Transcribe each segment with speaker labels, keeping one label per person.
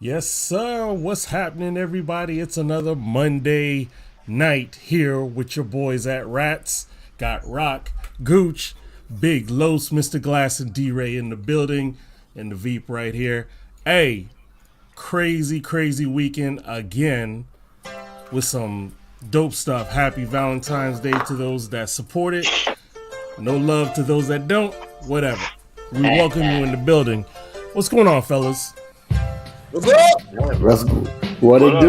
Speaker 1: Yes, sir. What's happening, everybody? It's another Monday night here with your boys at Rats. Got Rock, Gooch, Big Los, Mr. Glass, and D-Ray in the building, and the Veep right here. Hey, crazy weekend again with some dope stuff. Happy Valentine's Day to those that support it. No love to those that don't. Whatever. We welcome you in the building. What's going on, fellas?
Speaker 2: What's up?
Speaker 3: What it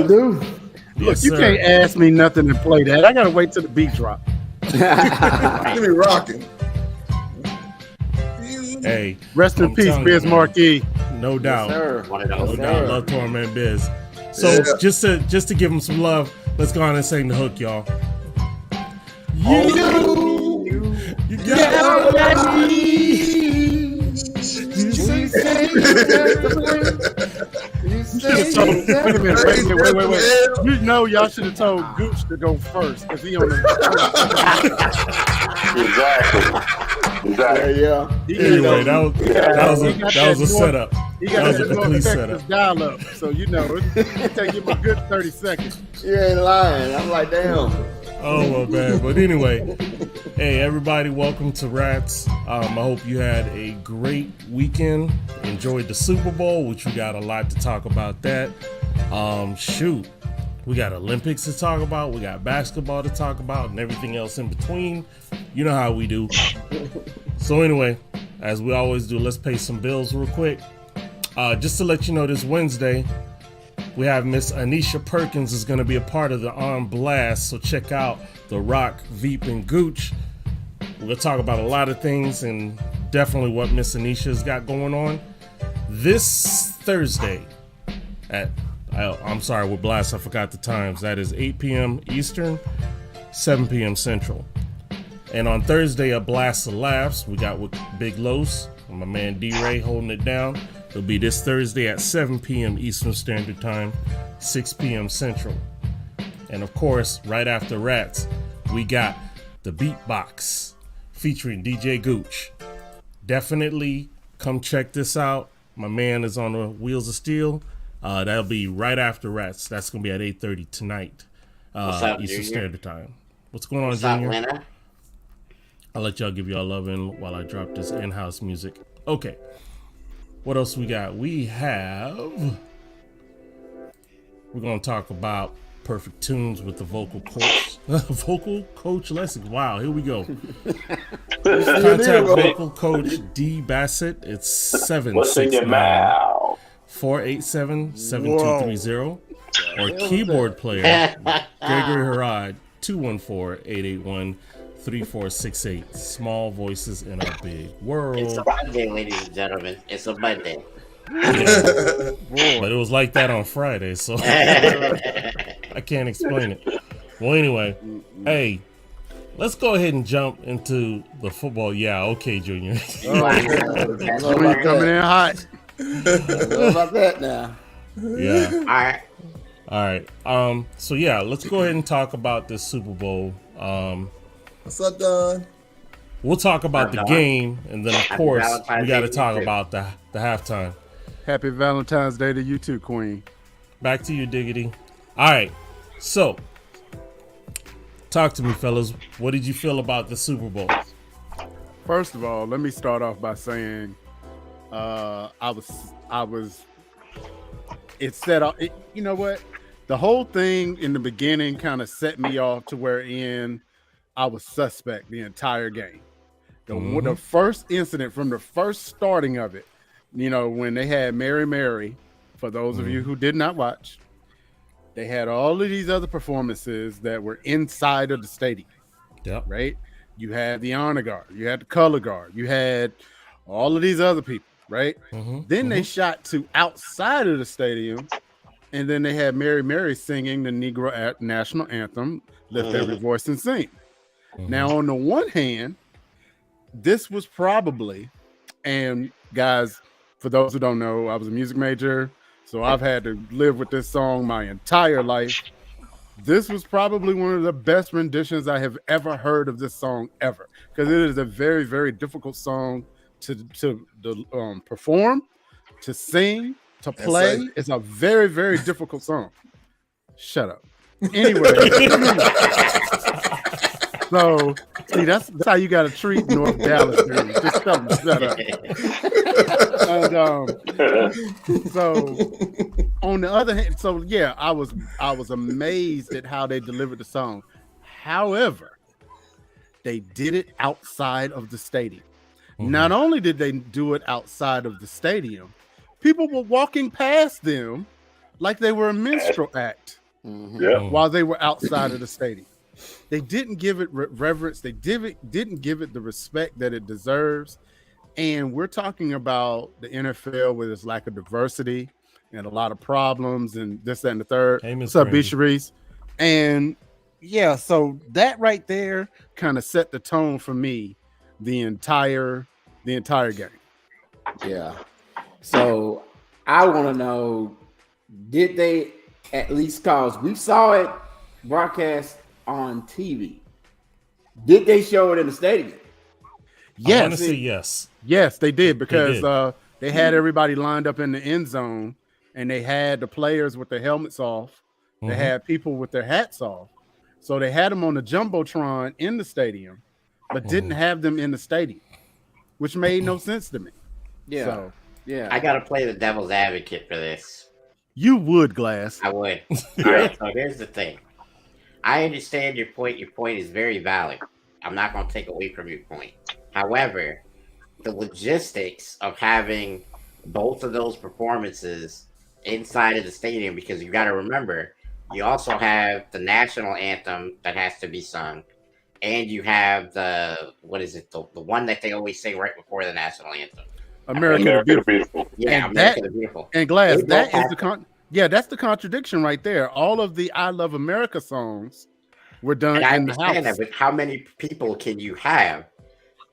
Speaker 3: do?
Speaker 1: Yes,
Speaker 4: Look, you
Speaker 1: sir.
Speaker 4: can't ask me nothing to play that. I gotta wait till the beat drop.
Speaker 2: Give me rocking.
Speaker 1: Hey,
Speaker 4: Rest in
Speaker 1: I'm
Speaker 4: peace,
Speaker 1: telling you,
Speaker 4: Biz
Speaker 1: man.
Speaker 4: Marquis.
Speaker 1: No doubt.
Speaker 3: One of
Speaker 1: No
Speaker 3: those.
Speaker 1: doubt. Love Torment Biz. So
Speaker 2: Yeah.
Speaker 1: just to give him some love, let's go on and sing the hook, y'all. You got what I need.
Speaker 4: You should have told. Wait. You know y'all should have told Gooch to go first because he on the.
Speaker 3: Exactly. Yeah.
Speaker 1: Anyway, that was a setup.
Speaker 4: He
Speaker 1: That
Speaker 4: got
Speaker 1: was a
Speaker 4: that North
Speaker 1: complete
Speaker 4: Texas
Speaker 1: setup.
Speaker 4: dial up, so you know it take him a good 30 seconds.
Speaker 3: You ain't lying. I'm like, damn.
Speaker 1: Oh well, man. But anyway, hey everybody, welcome to Rats. I hope you had a great weekend. Enjoyed the Super Bowl, which we got a lot to talk about. That shoot, we got Olympics to talk about. We got basketball to talk about, and everything else in between. You know how we do. So anyway, as we always do, let's pay some bills real quick. Just to let you know, this Wednesday, we have Miss Anisha Perkins is going to be a part of the On Blast, so check out The Rock, Veep, and Gooch. We're going to talk about a lot of things and definitely what Miss Anisha's got going on. This Thursday I'm sorry, with Blast, I forgot the times. That is 8 p.m. Eastern, 7 p.m. Central. And on Thursday, a Blast of Laughs. We got with Big Los and my man D-Ray holding it down. It'll be this Thursday at 7 p.m. Eastern Standard Time, 6 p.m. Central. And of course, right after Rats, we got the Beatbox featuring DJ Gooch. Definitely come check this out. My man is on the Wheels of Steel. That'll be right after Rats. That's going to be at 8:30 tonight,
Speaker 3: up,
Speaker 1: Eastern
Speaker 3: Junior?
Speaker 1: Standard Time. What's going on,
Speaker 3: What's up,
Speaker 1: Junior?
Speaker 3: winner?
Speaker 1: I'll let y'all give y'all love in while I drop this in-house music. Okay. What else we got? We're going to talk about Perfect Tunes with the vocal coach. Vocal coach Lessig. Wow, here we go. Contact vocal coach D Bassett. It's 769-487-7230. Or keyboard player Gregory Harrod, 214-881-3468. Small voices in a big world.
Speaker 3: It's a Monday, ladies and gentlemen. It's a Monday.
Speaker 1: But it was like that on Friday, so I can't explain it. Well, anyway, hey, let's go ahead and jump into the football. Yeah, okay, Junior.
Speaker 3: That's
Speaker 4: We're coming in hot.
Speaker 3: What about that now?
Speaker 1: Yeah.
Speaker 3: All right.
Speaker 1: All right. So yeah, let's go ahead and talk about this Super Bowl.
Speaker 2: What's up, Don?
Speaker 1: We'll talk about the game, and then of
Speaker 3: Happy
Speaker 1: course
Speaker 3: Valentine's
Speaker 1: we got to
Speaker 3: Day to
Speaker 1: talk
Speaker 3: you, too.
Speaker 1: about the halftime.
Speaker 4: Happy Valentine's Day to you too, Queen.
Speaker 1: Back to you, Diggity. All right. So, talk to me, fellas. What did you feel about the Super Bowl?
Speaker 4: First of all, let me start off by saying, I was. It set off. You know what? The whole thing in the beginning kind of set me off to where I was suspect the entire game. The first incident from the first starting of it, you know, when they had Mary Mary, for those of you who did not watch, they had all of these other performances that were inside of the stadium.
Speaker 1: Yep.
Speaker 4: Right? You had the honor guard, you had the color guard, you had all of these other people, right? Then they shot to outside of the stadium, and then they had Mary Mary singing the Negro national anthem, Lift Every Voice and Sing. Now, on the one hand, this was probably, and guys, for those who don't know, I was a music major, so I've had to live with this song my entire life. This was probably one of the best renditions I have ever heard of this song ever, because it is a very, very difficult song to perform, to sing, to play. It's a very, very difficult song. Shut up. Anyway, so see, that's how you got to treat North Dallas dudes. Just tell them shut up. And so on the other hand, so yeah, I was amazed at how they delivered the song. However, they did it outside of the stadium. Mm-hmm. Not only did they do it outside of the stadium, people were walking past them like they were a minstrel act. Mm-hmm. While they were outside of the stadium. They didn't give it reverence. They didn't give it the respect that it deserves. And we're talking about the NFL with its lack of diversity and a lot of problems and this, that, and the third. Hey, what's up, Bisharies? And yeah, so that right there kind of set the tone for me the entire game.
Speaker 5: Yeah. So I want to know, did they at least, cause we saw it broadcast on TV, did they show it in the stadium?
Speaker 1: Yes. I want to say yes.
Speaker 4: Yes, they did, because they had everybody lined up in the end zone, and they had the players with their helmets off. They mm-hmm. had people with their hats off. So they had them on the Jumbotron in the stadium, but didn't have them in the stadium, which made no sense to me.
Speaker 5: Yeah.
Speaker 4: So,
Speaker 5: yeah.
Speaker 3: I got to play the devil's advocate for this.
Speaker 4: You would, Glass.
Speaker 3: I would. All right, so here's the thing. I understand your point. Your point is very valid. I'm not going to take away from your point. However, the logistics of having both of those performances inside of the stadium, because you got to remember, you also have the national anthem that has to be sung, and you have the one that they always sing right before the national anthem.
Speaker 4: America the Beautiful.
Speaker 3: Yeah, America the Beautiful.
Speaker 4: And Glass, that is that's the contradiction right there. All of the I Love America songs were done in the house.
Speaker 3: That, but how many people can you have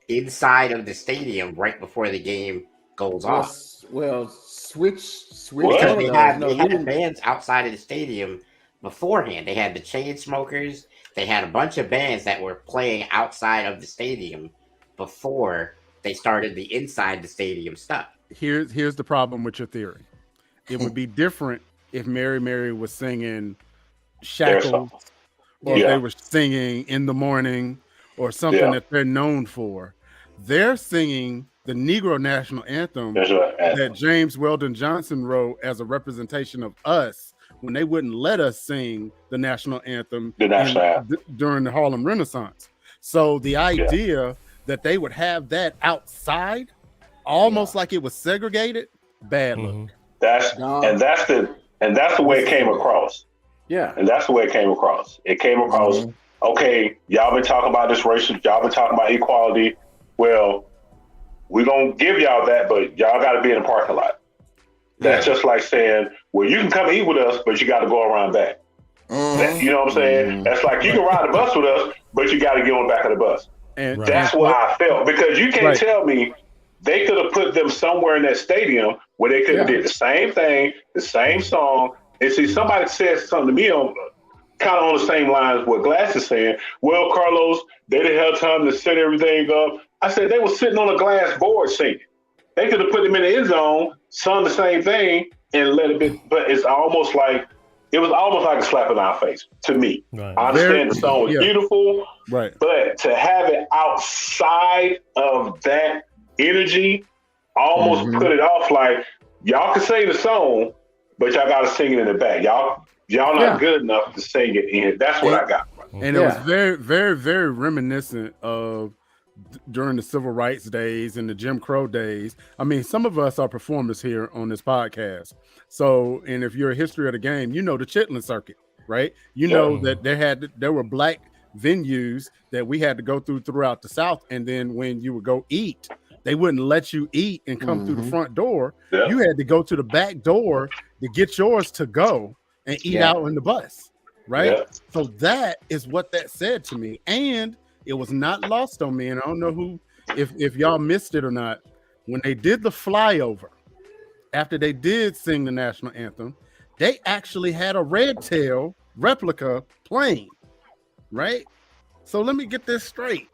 Speaker 3: inside of the stadium right before the game goes off?
Speaker 5: Well, switch.
Speaker 3: Because they had bands outside of the stadium beforehand. They had the Chainsmokers. They had a bunch of bands that were playing outside of the stadium before they started the inside the stadium stuff.
Speaker 4: Here's the problem with your theory. It would be different if Mary Mary was singing Shackles, or if they were singing In the Morning, or something that they're known for. They're singing the Negro National Anthem that James Weldon Johnson wrote as a representation of us when they wouldn't let us sing the national anthem during the Harlem Renaissance. So the idea that they would have that outside, almost like it was segregated, bad look.
Speaker 6: That's the way it came across.
Speaker 5: Yeah.
Speaker 6: And that's the way it came across. It came across, okay, y'all been talking about this racial, y'all been talking about equality. Well, we're going to give y'all that, but y'all got to be in the parking lot. That's just like saying, well, you can come eat with us, but you got to go around back. You know what I'm saying? That's like, you can ride the bus with us, but you got to get on the back of the bus.
Speaker 4: And
Speaker 6: that's why I felt, because you can't tell me they could have put them somewhere in that stadium where they could have did the same thing, the same song. And see, somebody said something to me on kind of on the same lines what Glass is saying. Well, Carlos, they didn't have time to set everything up. I said they were sitting on a glass board singing. They could have put them in the end zone, sung the same thing, and let it be. But it was almost like a slap in our face to me. Right. I understand the song was beautiful, but to have it outside of that energy almost put it off like y'all can sing the song, but y'all got to sing it in the back. Y'all not good enough to sing it in. That's what I got.
Speaker 4: And it was very, very, very reminiscent of during the civil rights days and the Jim Crow days. I mean, some of us are performers here on this podcast. So, and if you're a history of the game, you know the Chitlin circuit, right? You know that there were black venues that we had to go throughout the South. And then when you would go eat, they wouldn't let you eat and come through the front door. Yeah. You had to go to the back door to get yours to go and eat out in the bus, right? Yeah. So that is what that said to me. And it was not lost on me. And I don't know if y'all missed it or not. When they did the flyover, after they did sing the national anthem, they actually had a Red Tail replica playing, right? So let me get this straight.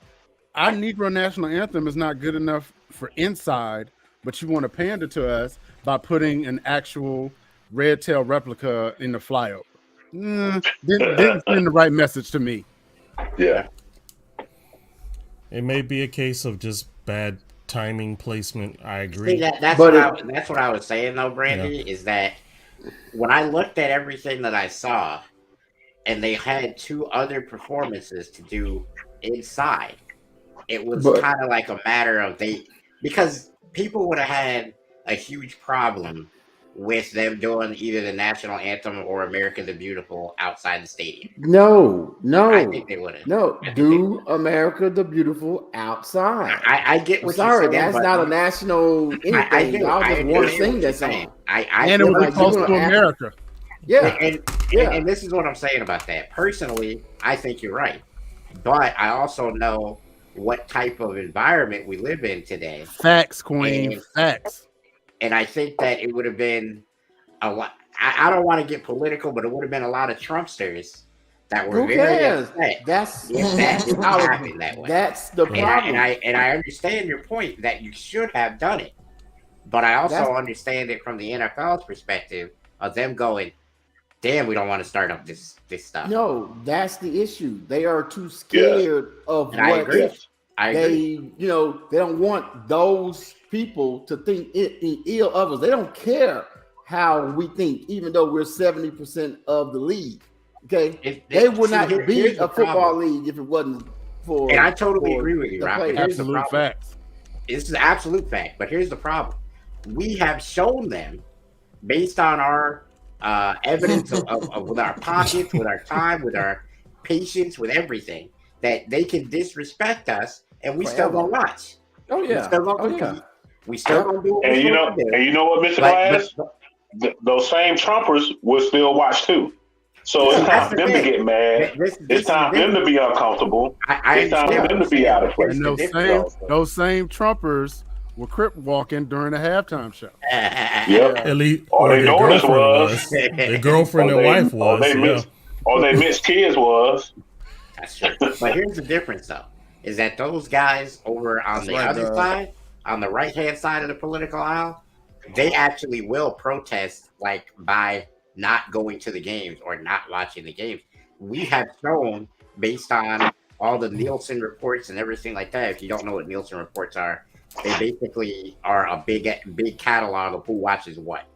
Speaker 4: Our Negro national anthem is not good enough for inside, but you want to pander to us by putting an actual red tail replica in the flyover. Didn't send the right message to me.
Speaker 6: Yeah.
Speaker 1: It may be a case of just bad timing placement. I agree.
Speaker 3: See, that's what I was saying though, Brandy, is that when I looked at everything that I saw, and they had 2 other performances to do inside, it was kind of like a matter of because people would have had a huge problem with them doing either the national anthem or America the Beautiful outside the stadium.
Speaker 5: No.
Speaker 3: I think they would have.
Speaker 5: No, do America the Beautiful outside.
Speaker 3: I get what you're saying.
Speaker 5: That's not a national anything. I just want to sing that song.
Speaker 4: And it was like close to America.
Speaker 5: Yeah.
Speaker 3: And this is what I'm saying about that. Personally, I think you're right. But I also know what type of environment we live in today.
Speaker 4: Facts, Queen. Facts.
Speaker 3: And I think that it would have been a lot. I don't want to get political, but it would have been a lot of Trumpsters that were very upset. That happened that way.
Speaker 5: That's the problem.
Speaker 3: And I understand your point that you should have done it, but I also understand it from the NFL's perspective of them going, "Damn, we don't want to start up this stuff."
Speaker 5: No, that's the issue. They are too scared of what
Speaker 3: I agree.
Speaker 5: They don't want those people to think ill of us. They don't care how we think, even though we're 70% of the league. Okay, they would not be a football league if it wasn't for.
Speaker 3: And I totally agree with you, Rob.
Speaker 4: Absolute facts.
Speaker 3: This is an absolute fact. But here's the problem: we have shown them, based on our evidence of with our pockets, with our time, with our patience, with everything, that they can disrespect us, and we still gonna watch.
Speaker 5: Oh yeah,
Speaker 3: we still gonna compete. We still gonna do.
Speaker 6: And you know what, Mr. Glass? Those same Trumpers will still watch too. So it's time for them to get mad. It's time for them to be uncomfortable. It's time for them to be out of place.
Speaker 4: And those same Trumpers were crip walking during the halftime show.
Speaker 6: Yep.
Speaker 1: At least,
Speaker 6: or their daughters was.
Speaker 1: Their girlfriend and wife was.
Speaker 6: Or their mixed kids was.
Speaker 3: That's true. But here's the difference, though, is that those guys over on the other side, on the right-hand side of the political aisle, they actually will protest, like, by not going to the games or not watching the games. We have shown, based on all the Nielsen reports and everything like that, if you don't know what Nielsen reports are, they basically are a big catalog of who watches what.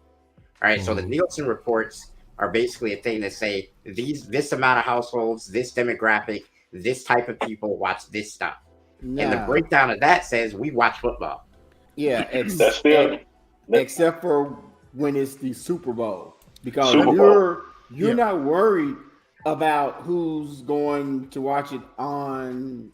Speaker 3: All right, so the Nielsen reports are basically a thing that say this amount of households, this demographic, this type of people watch this stuff. And the breakdown of that says we watch football.
Speaker 5: Yeah, except for when it's the Super Bowl, because you're not worried about who's going to watch it on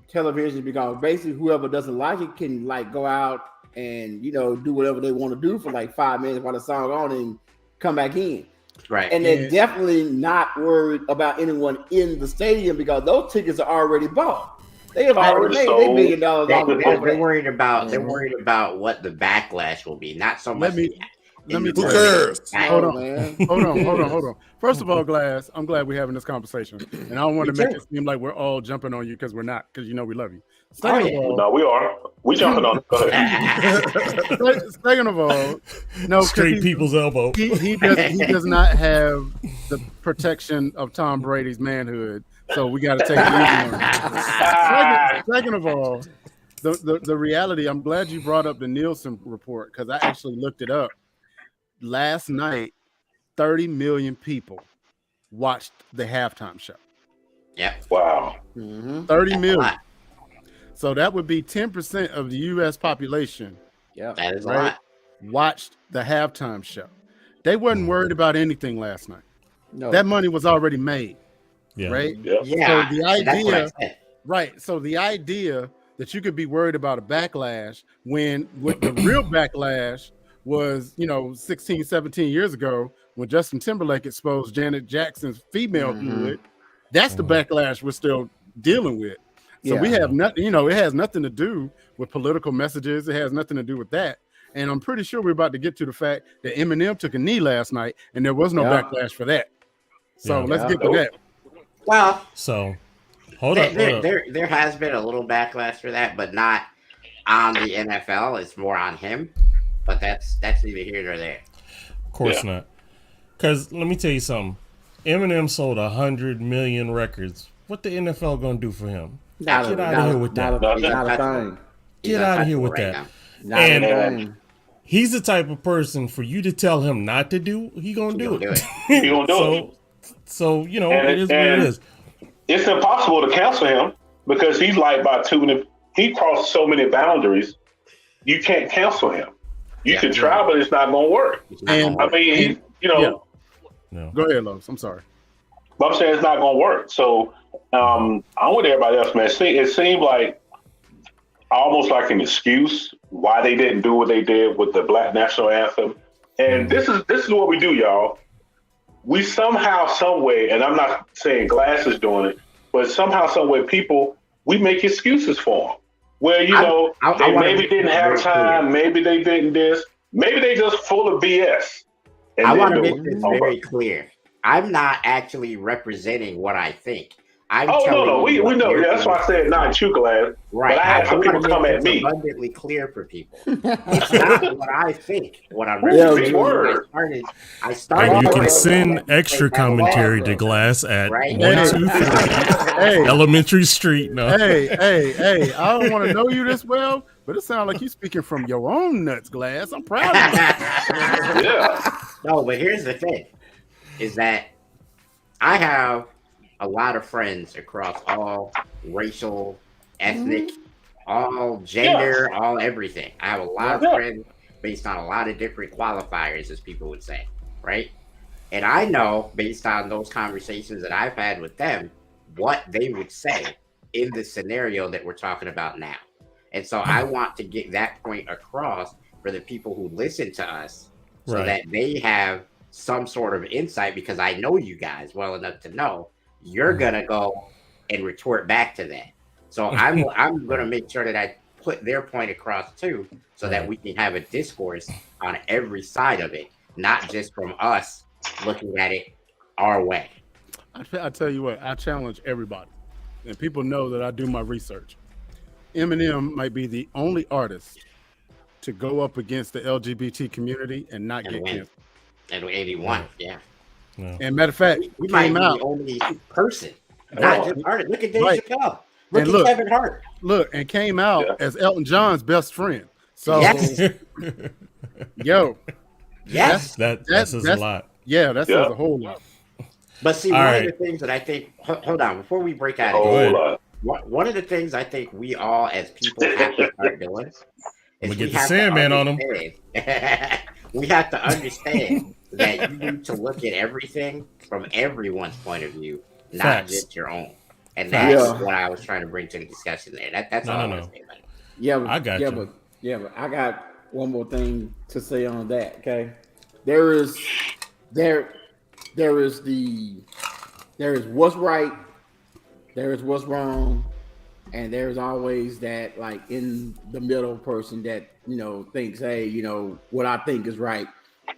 Speaker 5: television, because basically whoever doesn't like it can like go out and do whatever they want to do for like 5 minutes while the song's on and come back in.
Speaker 3: Right.
Speaker 5: And they're definitely not worried about anyone in the stadium, because those tickets are already bought. They have already made $1 billion.
Speaker 3: They're worried about what the backlash will be, not so much.
Speaker 4: Let me
Speaker 2: who cares?
Speaker 4: Hold on. First of all, Glass, I'm glad we're having this conversation, and I don't want to make it seem like we're all jumping on you, because we're not, because we love you.
Speaker 6: No, we are. We jumping on. Go ahead.
Speaker 4: Second of all, no,
Speaker 1: straight people's elbow.
Speaker 4: He does not have the protection of Tom Brady's manhood, so we got to take it easy on him. Second of all, the reality. I'm glad you brought up the Nielsen report, because I actually looked it up. Last night, 30 million people watched the halftime show.
Speaker 3: Yep.
Speaker 6: Wow.
Speaker 4: 30 million. So that would be 10% of the U.S. population.
Speaker 5: Yeah,
Speaker 3: that is a lot.
Speaker 4: Watched the halftime show. They wasn't worried about anything last night.
Speaker 5: No,
Speaker 4: that money was already made.
Speaker 1: Yeah.
Speaker 4: Right.
Speaker 6: Yep.
Speaker 3: Yeah.
Speaker 4: So the idea, right? So the idea that you could be worried about a backlash when the real backlash was, 16, 17 years ago, when Justin Timberlake exposed Janet Jackson's female fluid. That's the backlash we're still dealing with. So we have nothing, it has nothing to do with political messages. It has nothing to do with that. And I'm pretty sure we're about to get to the fact that Eminem took a knee last night, and there was no backlash for that. So let's get to that.
Speaker 3: Well,
Speaker 1: so hold up.
Speaker 3: There has been a little backlash for that, but not on the NFL. It's more on him. But that's neither here nor there.
Speaker 1: Of course not. Because let me tell you something. Eminem sold 100 million records. What the NFL gonna do for him? Get out of here with that.
Speaker 5: Not a thing.
Speaker 1: Get out of here with that. And he's the type of person for you to tell him not to do, he gonna do it.
Speaker 6: He gonna do it.
Speaker 1: So you know, it is what it is.
Speaker 6: It's impossible to cancel him because he's like by two. He crossed so many boundaries. You can't cancel him. You can try, but it's not gonna work.
Speaker 4: And
Speaker 6: I mean,
Speaker 1: No.
Speaker 4: Go ahead, Lowe's. I'm sorry.
Speaker 6: But I'm saying it's not gonna work. So I'm with everybody else, man. It seemed like almost like an excuse why they didn't do what they did with the Black National Anthem. And this is what we do, y'all. We somehow, some way, and I'm not saying Glass is doing it, but somehow, some way, we make excuses for them. Where, they maybe didn't have time, maybe they didn't this, maybe they just full of BS.
Speaker 3: I want to make this very clear. I'm not actually representing what I think. We know.
Speaker 6: That's why I said not you, Glass.
Speaker 3: Right.
Speaker 6: But I had some people come at me.
Speaker 3: Abundantly clear for people. It's not what I think. What I'm representing. I started.
Speaker 1: And you can send extra commentary to Glass at 123 Elementary Street. No.
Speaker 4: Hey! I don't want to know you this well, but it sounds like you're speaking from your own nuts, Glass. I'm proud of you.
Speaker 6: Yeah.
Speaker 3: No, but here's the thing: is that I have a lot of friends across all racial, ethnic, all gender, all everything. I have a lot of friends based on a lot of different qualifiers, as people would say, right? And I know, based on those conversations that I've had with them, what they would say in the scenario that we're talking about now. And so I want to get that point across for the people who listen to us so that they have some sort of insight, because I know you guys well enough to know you're gonna go and retort back to that. So I'm gonna make sure that I put their point across too, so that we can have a discourse on every side of it, not just from us looking at it our way.
Speaker 4: I tell you what, I challenge everybody, and people know that I do my research. Eminem might be the only artist to go up against the LGBT community and not get canceled.
Speaker 3: And 81, yeah.
Speaker 4: And matter of fact,
Speaker 3: we might be the only person, not just artist. Look at Dave Chappelle. Look at Kevin Hart.
Speaker 4: Look, and came out as Elton John's best friend. So,
Speaker 3: yes,
Speaker 1: that says a lot.
Speaker 4: Yeah, that says a whole lot.
Speaker 3: But see, one of the things that I think, hold on, before we break out of one of the things I think we all as people have to start doing is
Speaker 1: we get the Sandman on them.
Speaker 3: We have to understand that you need to look at everything from everyone's point of view, not just your own. And that's what I was trying to bring to the discussion there. That's all I want to say about it.
Speaker 5: I got you. But I got one more thing to say on that. Okay, there is what's right, there is what's wrong, and there's always that like in the middle person that thinks, hey, what I think is right.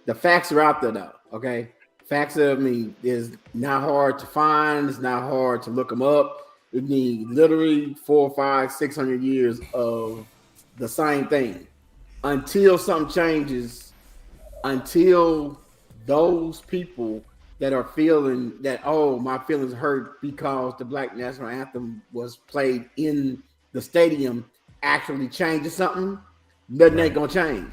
Speaker 5: The facts are out there though. Okay, facts is not hard to find. It's not hard to look them up. You need literally 400, 500, 600 years of the same thing until something changes. Until those people that are feeling that, oh, my feelings hurt because the Black National Anthem was played in the stadium actually changes something, nothing ain't gonna change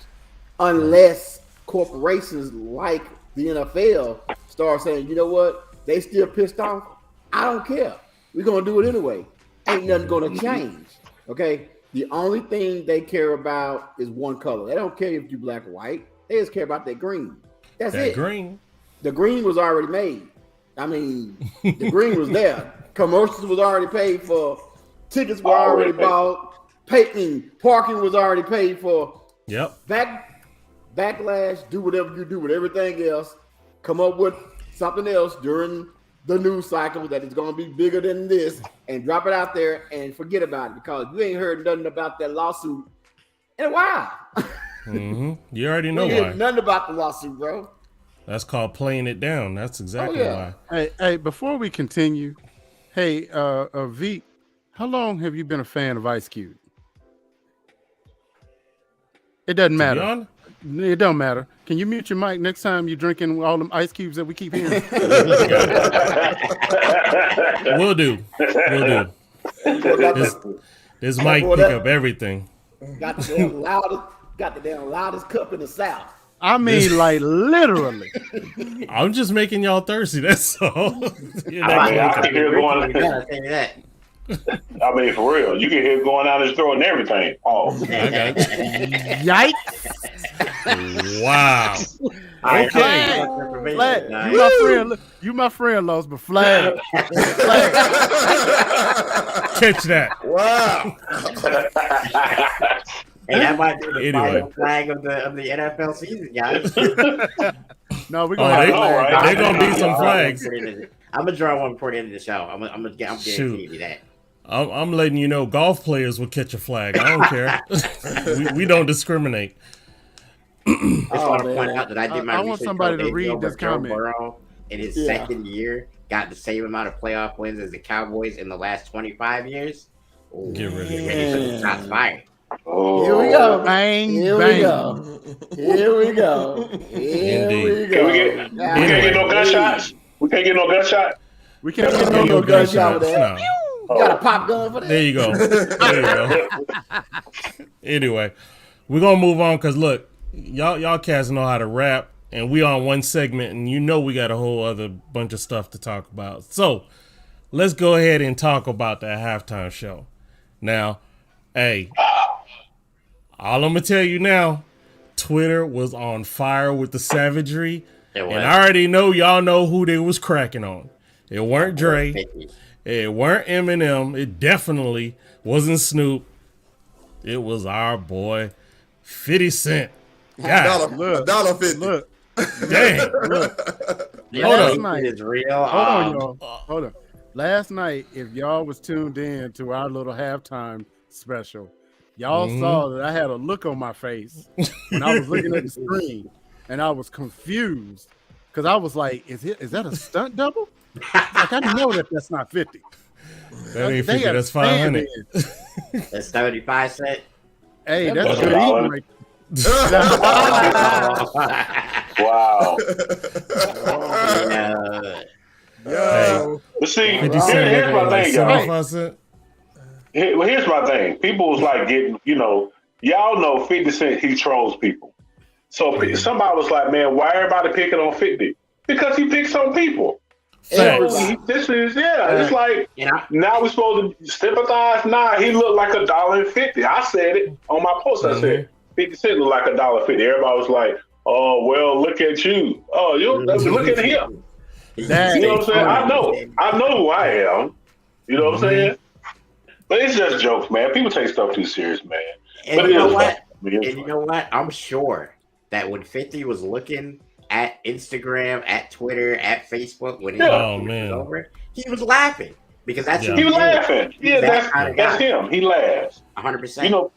Speaker 5: unless corporations like the NFL start saying, you know what, they still pissed off. I don't care. We're gonna do it anyway. Ain't nothing gonna change. Okay. The only thing they care about is one color. They don't care if you're black or white. They just care about that green. That's it.
Speaker 1: Green.
Speaker 5: The green was already made. I mean, the green was there. Commercials was already paid for. Tickets were already bought. Parking was already paid for.
Speaker 1: Yep.
Speaker 5: Backlash, do whatever you do with everything else. Come up with something else during the news cycle that is going to be bigger than this and drop it out there and forget about it because you ain't heard nothing about that lawsuit in a while.
Speaker 1: You already know
Speaker 5: why.
Speaker 1: Why.
Speaker 5: Nothing about the lawsuit, bro.
Speaker 1: That's called playing it down. That's exactly why.
Speaker 4: Hey, before we continue, hey, V, how long have you been a fan of Ice Cube? It doesn't
Speaker 1: To be
Speaker 4: matter.
Speaker 1: honest.
Speaker 4: It don't matter. Can you mute your mic next time you're drinking all them ice cubes that we keep hearing?
Speaker 1: Will do. This mic pick up everything.
Speaker 5: Got the damn loudest cup in the South.
Speaker 4: I mean, like literally.
Speaker 1: I'm just making y'all thirsty. That's all.
Speaker 6: I can hear going.
Speaker 3: I'll tell you that.
Speaker 6: I mean, for real, you can hear going down his throat and everything. Oh,
Speaker 1: Okay.
Speaker 4: Yikes!
Speaker 1: Wow.
Speaker 4: Okay. Flag. You my friend. You my friend, Los, but flag. Flag.
Speaker 1: Catch that.
Speaker 2: Wow.
Speaker 3: Hey, that might be the
Speaker 1: Anyway.
Speaker 3: final flag of the NFL season, guys.
Speaker 4: No, we're
Speaker 1: Oh,
Speaker 4: gonna have
Speaker 6: know,
Speaker 4: flag.
Speaker 6: right?
Speaker 1: They're gonna be some flags.
Speaker 3: I'm gonna draw one before the end of the show. I'm guaranteeing you that.
Speaker 1: I'm letting you know, golf players will catch a flag. I don't care. we don't discriminate.
Speaker 3: I just want to point out that I did my
Speaker 4: I want
Speaker 3: research
Speaker 4: somebody to
Speaker 3: on
Speaker 4: read this
Speaker 3: Joe
Speaker 4: comment.
Speaker 3: Burrow in his second year got the same amount of playoff wins as the Cowboys in the last 25 years. Ooh,
Speaker 1: Get rid of
Speaker 3: ready
Speaker 1: it.
Speaker 3: for the shots fired.
Speaker 6: oh.
Speaker 5: Here we go.
Speaker 4: Bang,
Speaker 5: Here
Speaker 4: bang.
Speaker 5: we go. Here we go. Here
Speaker 1: Indeed.
Speaker 5: we
Speaker 6: Can we
Speaker 5: go.
Speaker 6: get? We can't get no gunshots. We can't get no gunshot.
Speaker 4: We can't get
Speaker 5: No
Speaker 4: no
Speaker 5: gunshot with
Speaker 1: No.
Speaker 5: that. You got a pop gun for that?
Speaker 1: There you go. There you go. Anyway, we're gonna move on because look, y'all cats know how to rap, and we on one segment, and you know we got a whole other bunch of stuff to talk about. So let's go ahead and talk about that halftime show. Now, hey, all I'm gonna tell you now, Twitter was on fire with the savagery,
Speaker 3: It was.
Speaker 1: and I already know y'all know who they was cracking on. It weren't Dre. It weren't Eminem. It definitely wasn't Snoop. It was our boy 50 Cent. God,
Speaker 2: $1.50.
Speaker 4: Look,
Speaker 1: dang.
Speaker 3: Yeah,
Speaker 1: Hold
Speaker 3: that
Speaker 1: on.
Speaker 4: Night.
Speaker 3: is real.
Speaker 4: hold on, y'all. Hold on. Last night, if y'all was tuned in to our little halftime special, y'all saw that I had a look on my face when I was looking at the screen, and I was confused because I was like, "Is that a stunt double?" Like I know that's not 50.
Speaker 1: That ain't
Speaker 4: They
Speaker 1: 50,
Speaker 4: got
Speaker 1: that's
Speaker 4: a stand
Speaker 1: 500.
Speaker 4: in.
Speaker 3: That's 75 cent.
Speaker 4: Hey, that's
Speaker 6: That's
Speaker 4: good
Speaker 6: a
Speaker 4: eating
Speaker 6: dollar.
Speaker 4: right
Speaker 6: Wow.
Speaker 1: Hey,
Speaker 6: But see,
Speaker 1: 50 Cent
Speaker 6: here's
Speaker 1: making
Speaker 6: my
Speaker 1: like
Speaker 6: thing, y'all.
Speaker 1: 75 cent.
Speaker 6: Here's my thing. People was like getting, y'all know 50 Cent, he trolls people. So somebody was like, man, why everybody picking on 50? Because he picks on people.
Speaker 1: Facts.
Speaker 6: It's like, now we're supposed to sympathize. Nah, he looked like $1.50. I said it on my post. I said, 50 Cent looked like $1.50. Everybody was like, oh, well, look at you. Oh, look at him.
Speaker 4: That
Speaker 6: You know what I'm saying? I know who I am. You know what I'm saying? But it's just jokes, man. People take stuff too serious, man.
Speaker 3: And
Speaker 6: But
Speaker 3: you know
Speaker 6: it is
Speaker 3: what?
Speaker 6: fun.
Speaker 3: And you know what? I'm sure that when 50 was looking at Instagram, at Twitter, at Facebook, when he was over, he was laughing because that's who
Speaker 6: He was
Speaker 3: is.
Speaker 6: laughing.
Speaker 3: He's
Speaker 6: Yeah,
Speaker 3: that kind of
Speaker 6: that's
Speaker 3: guy.
Speaker 6: him. He laughs.
Speaker 3: 100%.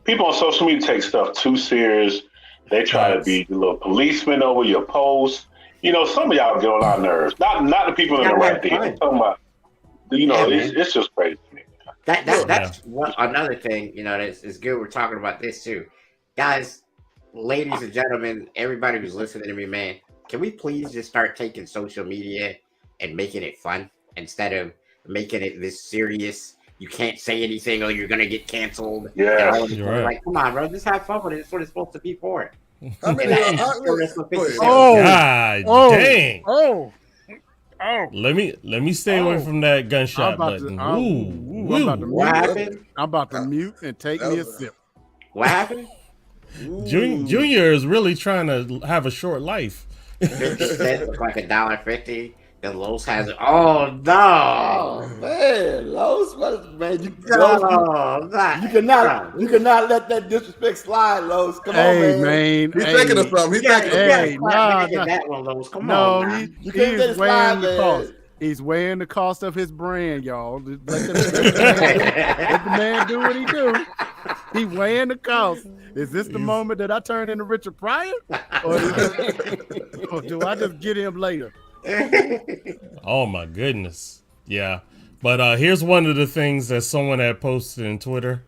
Speaker 6: People on social media take stuff too serious. They try to be the little policeman over your post. Some of y'all get on our nerves. Not the people in the right thing. I'm talking about, it's just crazy to me.
Speaker 3: That's another thing, that's good. We're talking about this too. Guys, ladies and gentlemen, everybody who's listening to me, man, can we please just start taking social media and making it fun instead of making it this serious? You can't say anything or you're gonna get canceled.
Speaker 6: Yeah,
Speaker 1: you're right.
Speaker 3: Like, come on, bro, just have fun with it. That's what it's supposed to be for.
Speaker 2: How many?
Speaker 1: God dang.
Speaker 4: Oh.
Speaker 1: Let me stay away from that gunshot button.
Speaker 3: What happened?
Speaker 4: I'm about to mute and take me a sip.
Speaker 3: What happened?
Speaker 1: Junior is really trying to have a short life.
Speaker 3: 50 cents look like $1.50. Then Los has it. Oh no!
Speaker 5: Oh man, Los, man, you cannot let that disrespect slide, Los. Come on, man.
Speaker 2: He's thinking of something. He's thinking of something.
Speaker 3: That one, Los. Come on, man.
Speaker 4: He's weighing the cost. He's weighing the cost of his brand, y'all. Let the man do what he do. He weighing the cost. Is this the moment that I turn into Richard Pryor, or do I just get him later?
Speaker 1: Oh my goodness. Yeah. But here's one of the things that someone had posted in Twitter.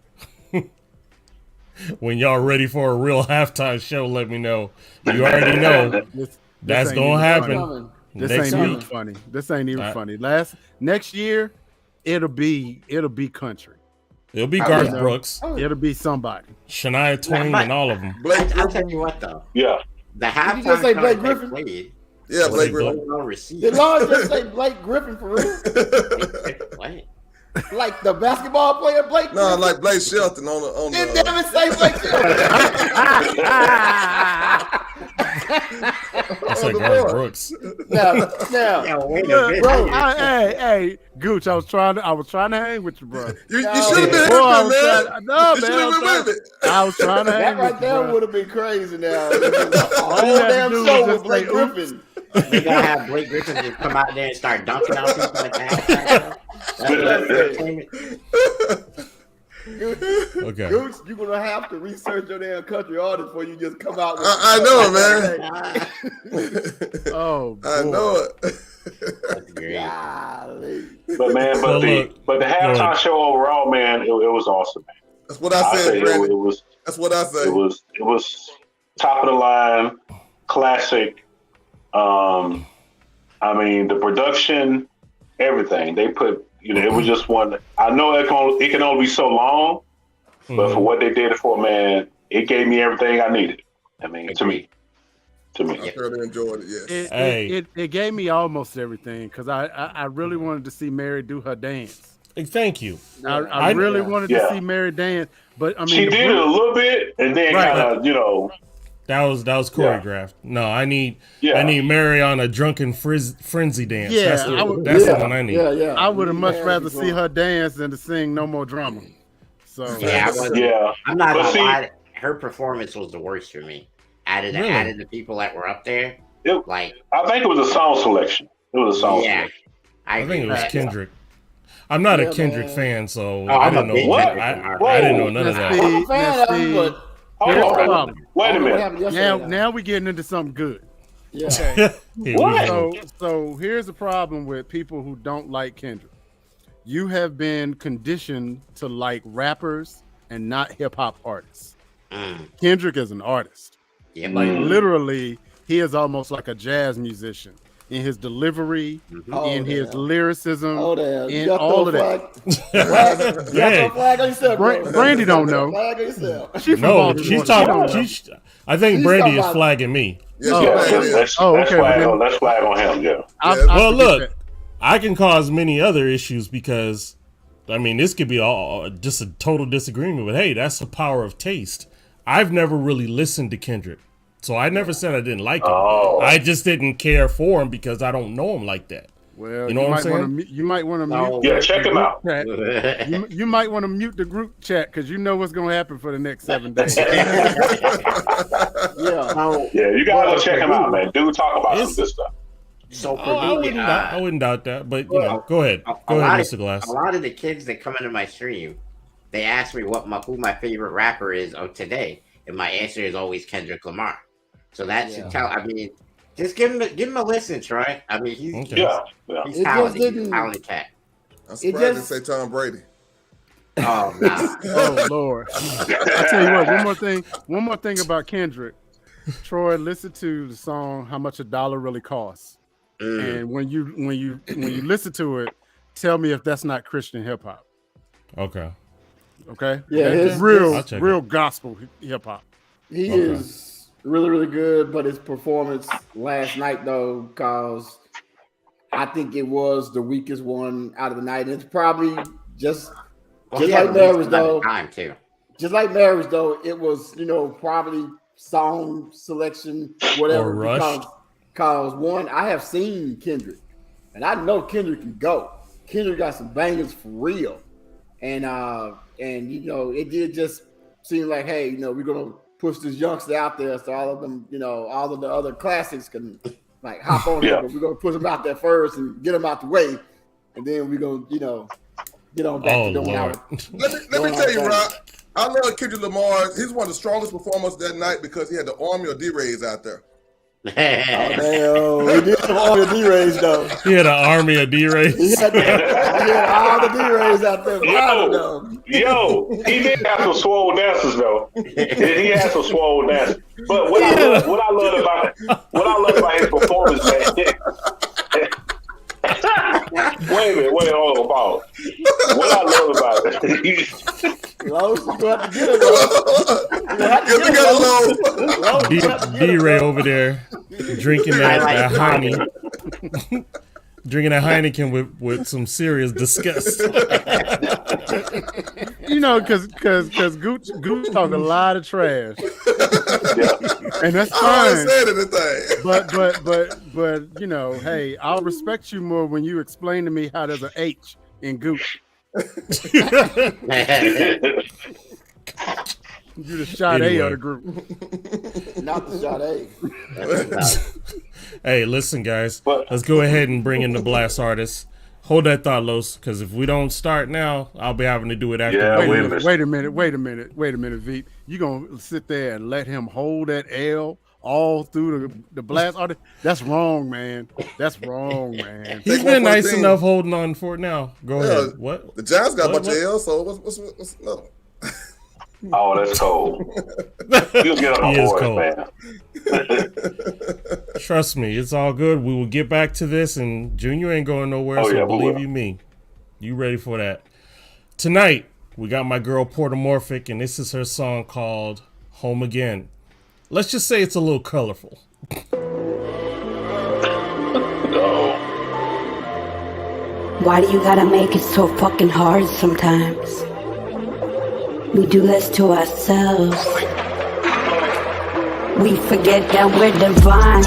Speaker 1: when y'all ready for a real halftime show, let me know. You already know that's gonna happen.
Speaker 4: This
Speaker 1: Next
Speaker 4: ain't even
Speaker 1: week.
Speaker 4: funny. This ain't even funny. Next year, it'll be country.
Speaker 1: It'll be Garth Brooks,
Speaker 4: It'll be somebody.
Speaker 1: Shania Twain, and all of them.
Speaker 3: I'll tell you what though.
Speaker 6: Yeah.
Speaker 3: The halftime
Speaker 5: you just say
Speaker 3: show
Speaker 5: Blake
Speaker 3: they
Speaker 5: Griffin?
Speaker 3: played
Speaker 2: Yeah,
Speaker 3: was
Speaker 2: Blake
Speaker 3: so
Speaker 2: Griffin.
Speaker 3: well received.
Speaker 5: Did Lord just say Blake Griffin for real?
Speaker 3: What?
Speaker 5: Like the basketball player Blake
Speaker 2: No,
Speaker 5: Griffin?
Speaker 2: like Blake Shelton on
Speaker 5: Did
Speaker 2: the.
Speaker 5: Devin say Blake Shelton?
Speaker 1: I said Garth Brooks.
Speaker 5: Now,
Speaker 3: Yeah, wait a minute.
Speaker 5: bro,
Speaker 4: Hey, Gooch, I was trying to hang with you, bro.
Speaker 2: You
Speaker 5: No.
Speaker 2: should have been
Speaker 4: Boy, I
Speaker 2: with
Speaker 4: was
Speaker 2: me, man.
Speaker 4: trying- no,
Speaker 2: You
Speaker 4: man,
Speaker 2: should have been with me.
Speaker 4: I was trying to hang
Speaker 5: that
Speaker 4: with
Speaker 5: right
Speaker 4: you,
Speaker 5: there
Speaker 4: bro.
Speaker 5: would have been crazy now. A whole
Speaker 4: you had to
Speaker 5: damn
Speaker 4: do
Speaker 5: show
Speaker 4: was
Speaker 5: with
Speaker 4: just
Speaker 5: Blake
Speaker 4: say, oops.
Speaker 5: Griffin.
Speaker 3: They gonna have Blake Griffin just come out there and start dunking on people at the halftime. That's entertainment.
Speaker 1: Okay.
Speaker 5: Gooch, you're gonna have to research your damn country artist before you just come out with
Speaker 2: I know it, man.
Speaker 4: Oh,
Speaker 2: I
Speaker 4: boy.
Speaker 2: know it.
Speaker 3: That's great.
Speaker 5: Golly.
Speaker 6: But man,
Speaker 1: Well, look,
Speaker 6: but the halftime show overall, man, it was awesome, man.
Speaker 2: That's what I
Speaker 6: say
Speaker 2: said,
Speaker 6: it
Speaker 2: Brandon.
Speaker 6: was
Speaker 2: That's what I say.
Speaker 6: it was top of the line, classic. I mean, the production, everything they put. It was just one. I know it can only be so long, but for what they did it for, man, it gave me everything I needed. I mean, to me.
Speaker 2: I thoroughly enjoyed it. Yes.
Speaker 4: It gave me almost everything because I really wanted to see Mary do her dance.
Speaker 1: Thank you.
Speaker 4: I really wanted to see Mary dance, but I mean
Speaker 6: she did it a little bit, and then kind of
Speaker 1: That was choreographed. No, I need Mary on a drunken frenzy dance.
Speaker 4: Yeah,
Speaker 1: that's the one I need.
Speaker 5: Yeah.
Speaker 4: I would have much rather see her dance than to sing No More Drama. So
Speaker 3: I'm not gonna lie. Her performance was the worst for me. Out of the people that were up there,
Speaker 6: I think it was a song selection. It was a song selection.
Speaker 1: I think it was Kendrick. I'm not a Kendrick fan, so
Speaker 3: I'm
Speaker 1: I didn't know. I didn't know none of that.
Speaker 5: I'm a fan of him, but
Speaker 4: Here's the problem.
Speaker 6: Wait a minute.
Speaker 4: Now we're getting into something good.
Speaker 5: yeah.
Speaker 1: Here we go.
Speaker 4: So here's the problem with people who don't like Kendrick. You have been conditioned to like rappers and not hip hop artists. Kendrick is an artist.
Speaker 3: Yeah,
Speaker 4: Like literally, he is almost like a jazz musician in his delivery, in his lyricism, in all of that.
Speaker 5: Flag on yourself, bro.
Speaker 4: Brandy don't know.
Speaker 5: Flag on yourself.
Speaker 4: She from
Speaker 1: No,
Speaker 4: Baltimore.
Speaker 1: she's
Speaker 4: She don't
Speaker 1: talking.
Speaker 4: know.
Speaker 1: I think
Speaker 5: She's
Speaker 1: Brandy
Speaker 5: talking
Speaker 1: is
Speaker 5: about-
Speaker 1: flagging me.
Speaker 2: Yes,
Speaker 6: Let's flag on him. Yeah.
Speaker 4: I
Speaker 1: Well,
Speaker 4: forget
Speaker 1: look,
Speaker 4: that.
Speaker 1: I can cause many other issues because, I mean, this could be all just a total disagreement. But hey, that's the power of taste. I've never really listened to Kendrick, so I never said I didn't like him. I just didn't care for him because I don't know him like that.
Speaker 4: Well,
Speaker 1: You know what I'm saying?
Speaker 4: You might want to mute.
Speaker 6: Yeah, check him out.
Speaker 4: You might want to mute the group chat because you know what's going to happen for the next 7 days.
Speaker 6: You gotta go check him out, man. Dude, talk about some good stuff.
Speaker 3: So for
Speaker 1: I wouldn't doubt that, but go ahead, Mr. Glass.
Speaker 3: A lot of the kids that come into my stream, they ask me who my favorite rapper is of today, and my answer is always Kendrick Lamar. So that should tell. I mean, just give him a listen, Troy. I mean, he's
Speaker 5: It
Speaker 3: talented. He's a talented cat.
Speaker 2: I'm surprised to say Tom Brady.
Speaker 3: Oh nah.
Speaker 4: Oh Lord! I tell you what. One more thing about Kendrick. Troy, listen to the song "How Much a Dollar Really Costs," and when you listen to it, tell me if that's not Christian hip hop.
Speaker 1: Okay.
Speaker 4: Okay.
Speaker 5: Yeah,
Speaker 4: That's
Speaker 5: his-
Speaker 4: real gospel hip hop.
Speaker 5: He is really, really good, but his performance last night, though, because I think it was the weakest one out of the night. It's probably just like Mary's, though. Just like Mary's, though, it was, probably song selection, whatever.
Speaker 1: Or Rush.
Speaker 5: Because one, I have seen Kendrick, and I know Kendrick can go. Kendrick got some bangers for real. And it did just seem like, hey, we're gonna push this youngster out there so all of them, all of the other classics can like hop on him, but we're gonna push him out there first and get him out the way, and then we're gonna, get on back to doing our.
Speaker 2: Let me tell you, Rob. I love Kendrick Lamar. He's one of the strongest performers that night because he had the army of D-Rays out there.
Speaker 5: He did have all the D-Rays though.
Speaker 1: He had an army of D-Rays.
Speaker 5: He had all other D-Rays out there.
Speaker 6: Yo, he did have some swole dancers though. He had some swole dancers. But what I love about his performance, man. Wait a minute, hold on, Paul. What I love about it.
Speaker 5: Lowe's, you have to get it, Lowe's.
Speaker 1: D-Ray over there drinking that honey. Drinking that Heineken with some serious disgust.
Speaker 4: You know, because Gooch talk a lot of trash, and that's fine.
Speaker 2: I said anything.
Speaker 4: But you know, hey, I'll respect you more when you explain to me how there's an H in Gooch. You the shot A of the group,
Speaker 5: Not the shot A.
Speaker 1: Hey, listen, guys. Let's go ahead and bring in the blast artist. Hold that thought, Los, because if we don't start now, I'll be having to do it after.
Speaker 6: Yeah,
Speaker 4: wait a minute, Veep. You gonna sit there and let him hold that L all through the blast artist? That's wrong, man. That's wrong, man.
Speaker 1: He's been nice enough holding on for it now. Go ahead. What?
Speaker 2: The Giants got a bunch of L's, so what's no?
Speaker 6: Oh, that's cold. You'll get on the horse, man.
Speaker 1: Trust me, it's all good. We will get back to this, and Junior ain't going nowhere, so believe you me. You ready for that? Tonight, we got my girl Portamorphic, and this is her song called Home Again. Let's just say it's a little colorful.
Speaker 7: Why do you gotta make it so fucking hard sometimes? We do this to ourselves. We forget that we're divine.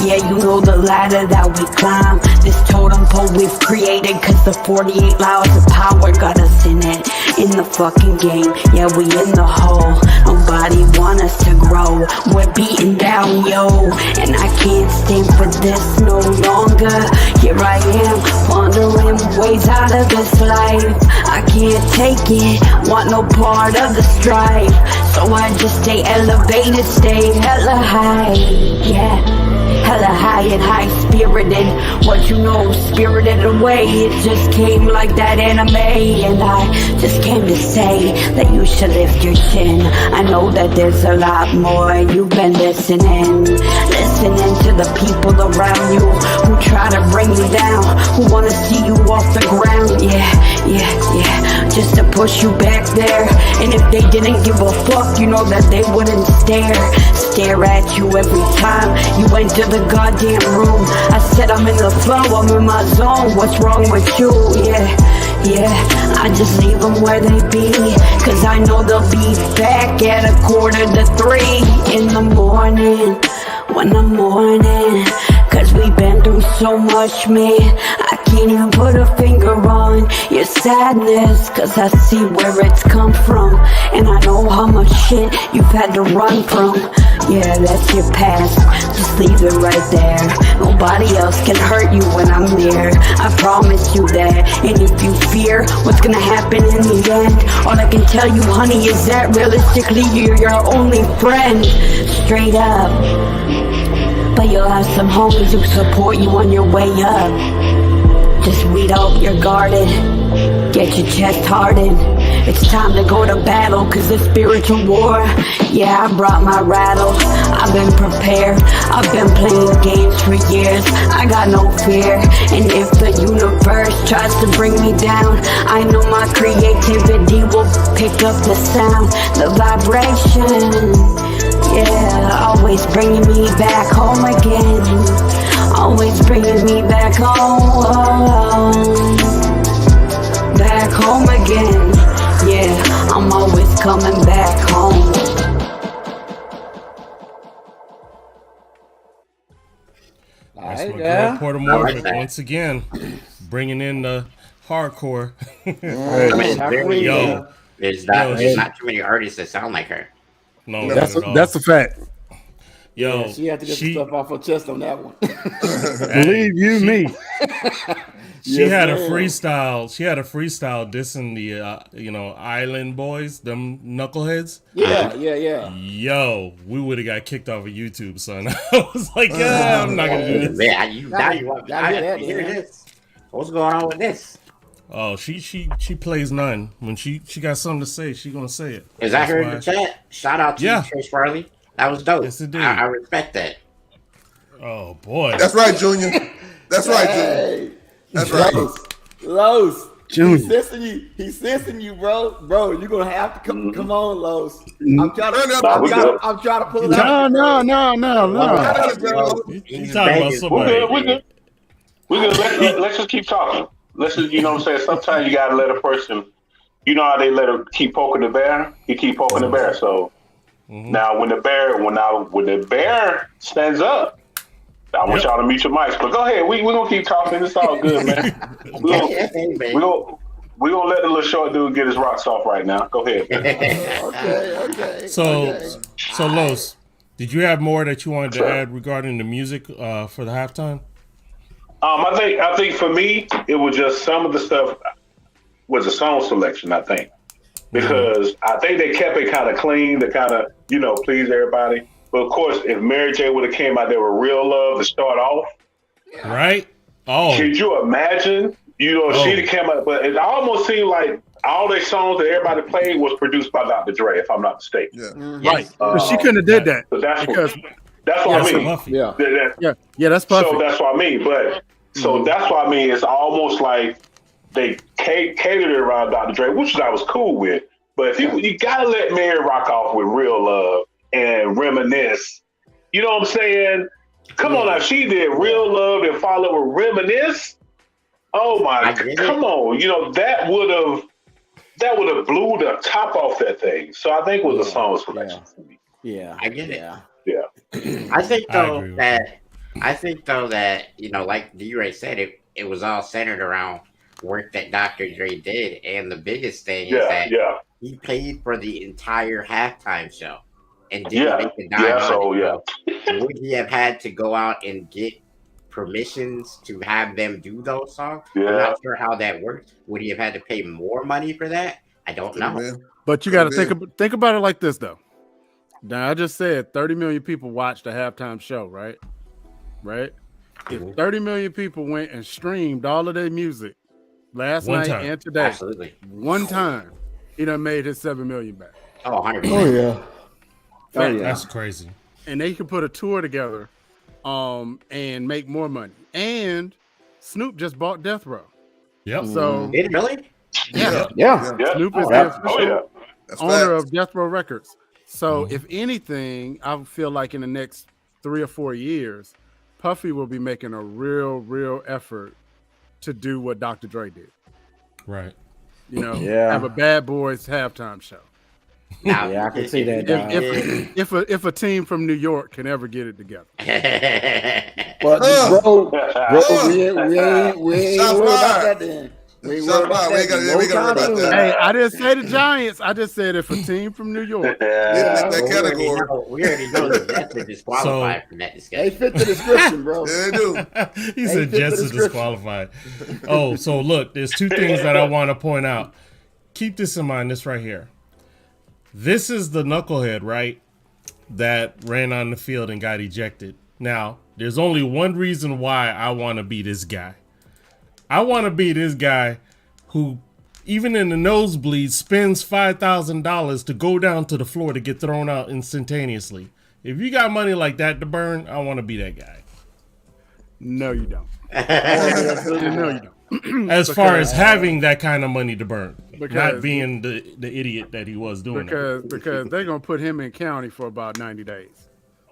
Speaker 7: Yeah, you know the ladder that we climb. This totem pole we've created, cause the 48 laws of power got us in it. In the fucking game, yeah, we in the hole. Nobody want us to grow. We're beaten down, yo. And I can't stand for this no longer. Here I am, wandering ways out of this life. I can't take it, want no part of the strife. So I just stay elevated, stay hella high, yeah. Hella high and high-spirited. What you know, spirited away. It just came like that anime. And I just came to say that you should lift your chin. I know that there's a lot more. You've been listening to the people around you who try to bring you down, who want to see you off the ground. Yeah, just to push you back there. And if they didn't give a fuck, you know that they wouldn't stare at you every time you enter the goddamn room. I said I'm in the flow, I'm in my zone. What's wrong with you? Yeah, I just leave them where they be, cause I know they'll be back at 2:45 in the morning. When the morning, cause we've been through so much, man. I can't even put a finger on your sadness, cause I see where it's come from. And I know how much shit you've had to run from. Yeah, that's your past, just leave it right there. Nobody else can hurt you when I'm there, I promise you that. And if you fear what's gonna happen in the end, all I can tell you, honey, is that realistically you're your only friend. Straight up. But you'll have some homies who support you on your way up. Just weed out your garden, get your chest hardened. It's time to go to battle, cause it's spiritual war. Yeah, I brought my rattle, I've been prepared. I've been playing games for years, I got no fear. And if the universe tries to bring me down, I know my creativity will pick up the sound, the vibration. Yeah, always bringing me back home again. Always bringing me back home. Back home again. Yeah, I'm always coming back home.
Speaker 1: That's my girl Portamorphic once again, bringing in the hardcore.
Speaker 3: There's not too many artists that sound like her.
Speaker 1: No,
Speaker 4: that's a fact.
Speaker 5: Yo, yeah, she had to get the stuff off her chest on that one.
Speaker 4: Believe you me.
Speaker 1: She had a freestyle. She had a freestyle dissing the Island Boys, them knuckleheads.
Speaker 5: Yeah.
Speaker 1: Yo, we would have got kicked off of YouTube, son. I was like, I'm not gonna do this.
Speaker 3: Man, you hear this? What's going on with this?
Speaker 1: Oh, she plays none. When she got something to say, she gonna say it.
Speaker 3: Is that her in the chat? Shout out to you, Chris Farley. That was dope.
Speaker 1: Yes, indeed.
Speaker 3: I respect that.
Speaker 1: Oh boy.
Speaker 2: That's right, Junior. That's right, Junior. That's right.
Speaker 5: Los.
Speaker 4: Junior.
Speaker 5: He's sensing you, bro. Bro, you're gonna have to come on, Los. I'm trying to pull it out.
Speaker 4: No.
Speaker 1: You talking about somebody?
Speaker 6: We good. Let's just keep talking. Let's just, you know what I'm saying? Sometimes you gotta let a person, you know how they let her keep poking the bear? He keep poking the bear. So now when the bear stands up, I want y'all to mute your mics. But go ahead, we're gonna keep talking. It's all good, man. We're gonna let the little short dude get his rocks off right now. Go ahead.
Speaker 5: Okay.
Speaker 1: So Los, did you have more that you wanted to add regarding the music for the halftime?
Speaker 6: I think for me, it was just some of the stuff was a song selection, I think. Because I think they kept it kind of clean to kind of, please everybody. But of course, if Mary J would have came out there with Real Love to start off.
Speaker 1: Right? Oh.
Speaker 6: Could you imagine? She'd have came out, but it almost seemed like all the songs that everybody played was produced by Dr. Dre, if I'm not mistaken.
Speaker 2: Yeah.
Speaker 4: Right. But she couldn't have did that.
Speaker 6: That's what I mean.
Speaker 4: Yeah, that's perfect.
Speaker 6: So that's what I mean. But that's what I mean. It's almost like they catered it around Dr. Dre, which I was cool with. But if you gotta let Mary rock off with Real Love and Reminisce. You know what I'm saying? Come on now, she did Real Love and followed with Reminisce. Oh my God, come on. That would have blew the top off that thing. So I think it was a song selection for me.
Speaker 5: Yeah.
Speaker 3: I get it.
Speaker 6: Yeah.
Speaker 3: I think though that, like D-Ray said, it was all centered around work that Dr. Dre did. And the biggest thing is that he paid for the entire halftime show and didn't make the dime. Would he have had to go out and get permissions to have them do those songs?
Speaker 6: Yeah.
Speaker 3: I'm not sure how that works. Would he have had to pay more money for that? I don't know.
Speaker 4: But you got to think about it like this, though. Now, I just said 30 million people watched the halftime show, right? Right? If 30 million people went and streamed all of their music last night and today, one time, he done made his 7 million back.
Speaker 3: Oh, 100%.
Speaker 5: Oh, yeah.
Speaker 1: That's crazy.
Speaker 4: And they could put a tour together and make more money. And Snoop just bought Death Row.
Speaker 1: Yep.
Speaker 4: So
Speaker 3: did it really?
Speaker 4: Yeah. Snoop is the official owner of Death Row Records. So if anything, I feel like in the next 3 or 4 years, Puffy will be making a real effort to do what Dr. Dre did.
Speaker 1: Right.
Speaker 4: Have a Bad Boys halftime show.
Speaker 5: I can see that.
Speaker 4: If a team from New York can ever get it together.
Speaker 5: But bro, we ain't worried about that then. We ain't worried about that.
Speaker 4: Hey, I didn't say the Giants. I just said if a team from New York.
Speaker 2: That category.
Speaker 3: We already know the Jets are disqualified from that discussion.
Speaker 5: They fit the description, bro.
Speaker 2: Yeah, they do.
Speaker 1: He said Jets are disqualified. Oh, so look, there's two things that I want to point out. Keep this in mind, this right here. This is the knucklehead, right, that ran on the field and got ejected. Now, there's only one reason why I want to be this guy. I want to be this guy who, even in the nosebleed, spends $5,000 to go down to the floor to get thrown out instantaneously. If you got money like that to burn, I want to be that guy.
Speaker 4: No, you don't. No, you don't.
Speaker 1: As far as having that kind of money to burn, not being the idiot that he was doing.
Speaker 4: Because they're going to put him in county for about 90 days.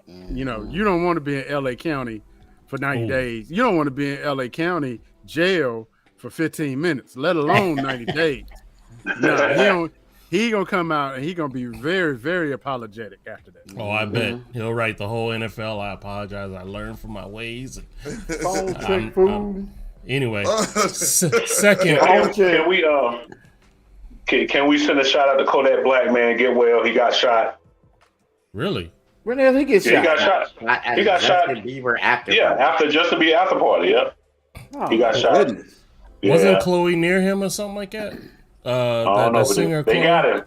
Speaker 4: You don't want to be in LA County for 90 days. You don't want to be in LA County jail for 15 minutes, let alone 90 days. No, he gonna come out and he gonna be very, very apologetic after that.
Speaker 1: Oh, I bet he'll write the whole NFL. I apologize. I learned from my ways. Anyway, second,
Speaker 6: can we send a shout out to Kodak Black, man? Get well. He got shot.
Speaker 1: Really?
Speaker 5: When did he get shot?
Speaker 6: He got shot. He got shot.
Speaker 3: Bieber after.
Speaker 6: Yeah, after Justin Bieber after party. Yep.
Speaker 5: Oh,
Speaker 6: he got shot. Yeah.
Speaker 1: Wasn't Chloe near him or something like that? The singer.
Speaker 6: They got him.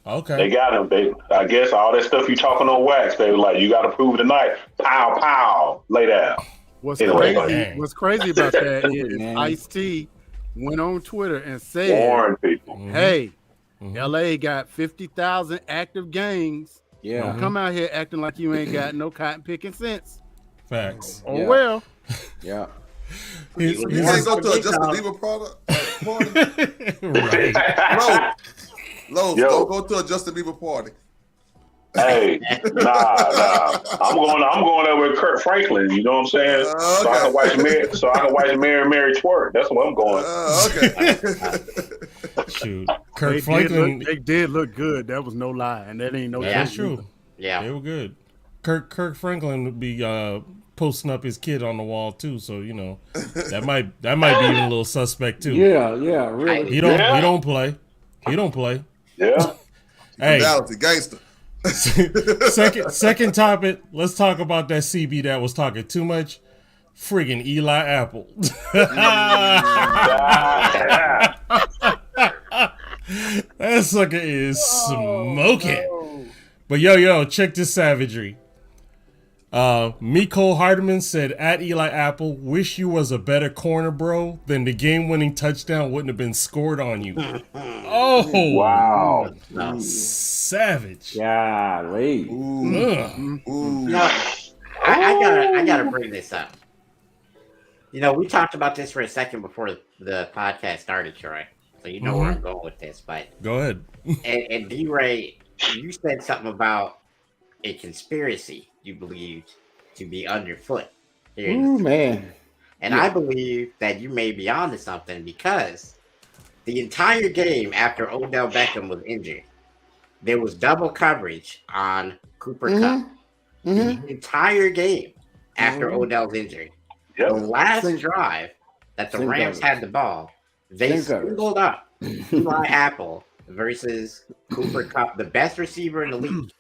Speaker 1: Okay.
Speaker 6: They got him. I guess all that stuff you talking on wax, they were like, you got to prove it tonight. Pow, pow, lay down.
Speaker 4: What's crazy about that is Ice-T went on Twitter and said,
Speaker 6: Warn people.
Speaker 4: "Hey, LA got 50,000 active gangs.
Speaker 5: Yeah.
Speaker 4: Don't come out here acting like you ain't got no cotton picking sense."
Speaker 1: Facts.
Speaker 4: Oh
Speaker 5: Yeah.
Speaker 4: well.
Speaker 5: Yeah.
Speaker 1: His-
Speaker 2: You
Speaker 1: his-
Speaker 2: can't go to a Justin Bieber party.
Speaker 1: right.
Speaker 2: Lowe's,
Speaker 6: Yo.
Speaker 2: don't go to a Justin Bieber party.
Speaker 6: Hey, nah. I'm going there with Kurt Franklin. You know what I'm saying? So I can watch Mary twerk. That's what I'm going.
Speaker 2: Okay.
Speaker 1: Shoot. Kirk Franklin.
Speaker 4: They did look good. That was no lie, and that ain't no.
Speaker 3: Yeah.
Speaker 1: That's true.
Speaker 3: Yeah.
Speaker 1: They were good. Kirk Franklin would be posting up his kid on the wall too, so you know that might be even a little suspect too.
Speaker 5: Yeah. Yeah. Really.
Speaker 1: He don't play.
Speaker 6: Yeah.
Speaker 1: Hey,
Speaker 2: Reality gangster.
Speaker 1: second topic. Let's talk about that CB that was talking too much. Friggin' Eli Apple. That sucker is smoking.
Speaker 4: No.
Speaker 1: But yo, check this savagery. Miko Hardeman said at Eli Apple, wish you was a better corner, bro. Then the game-winning touchdown wouldn't have been scored on you. Oh
Speaker 6: Wow.
Speaker 1: savage.
Speaker 5: Golly.
Speaker 1: Ugh.
Speaker 3: I gotta bring this up. You know, we talked about this for a second before the podcast started, Troy. So you know where I'm going with this. But
Speaker 1: Go ahead.
Speaker 3: and D-Ray, you said something about a conspiracy you believed to be underfoot.
Speaker 5: Ooh, man.
Speaker 3: And I believe that you may be onto something because the entire game after Odell Beckham was injured, there was double coverage on Cooper Kupp. The entire game after Odell's injured.
Speaker 6: Yep.
Speaker 3: The last drive that the
Speaker 5: Same
Speaker 3: Rams
Speaker 5: coverage.
Speaker 3: had the ball, they
Speaker 5: Same coverage.
Speaker 3: singled up Eli Apple versus Cooper Kupp, the best receiver in the league.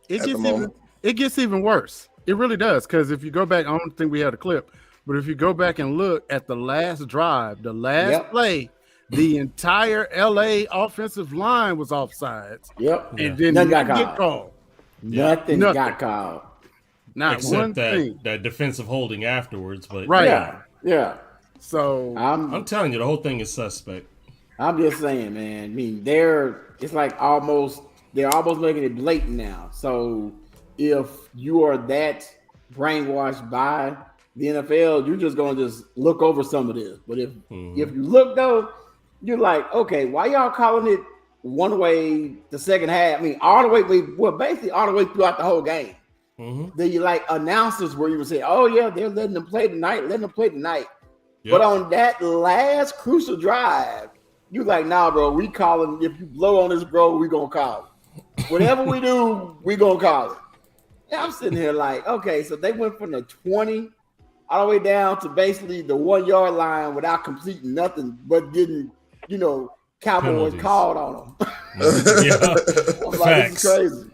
Speaker 4: It gets even worse. It really does, because if you go back, I don't think we had a clip, but if you go back and look at the last drive, the last play, the entire LA offensive line was offsides.
Speaker 5: Yep.
Speaker 4: And then
Speaker 5: Nothing got
Speaker 4: get called.
Speaker 5: Nothing got called.
Speaker 4: Not
Speaker 1: Except
Speaker 4: one
Speaker 1: that
Speaker 4: thing.
Speaker 1: that defensive holding afterwards, but
Speaker 4: Right.
Speaker 5: Yeah. Yeah.
Speaker 4: So
Speaker 1: I'm telling you, the whole thing is suspect.
Speaker 5: I'm just saying, man. I mean, they're almost making it blatant now. So if you are that brainwashed by the NFL, you're just gonna just look over some of this. But if you look though, you're like, okay, why y'all calling it one way the second half? I mean, all the way, basically all the way throughout the whole game. The like announcers where you would say, oh yeah, they're letting them play tonight.
Speaker 1: Yep.
Speaker 5: But on that last crucial drive, you like, nah, bro, we calling. If you blow on this, bro, we gonna call it. Whatever we do, we gonna call it. Yeah, I'm sitting here like, okay, so they went from the 20 all the way down to basically the 1 yard line without completing nothing, but didn't, Cowboys
Speaker 1: Penalties.
Speaker 5: called on them.
Speaker 1: Yeah.
Speaker 5: I'm like, this is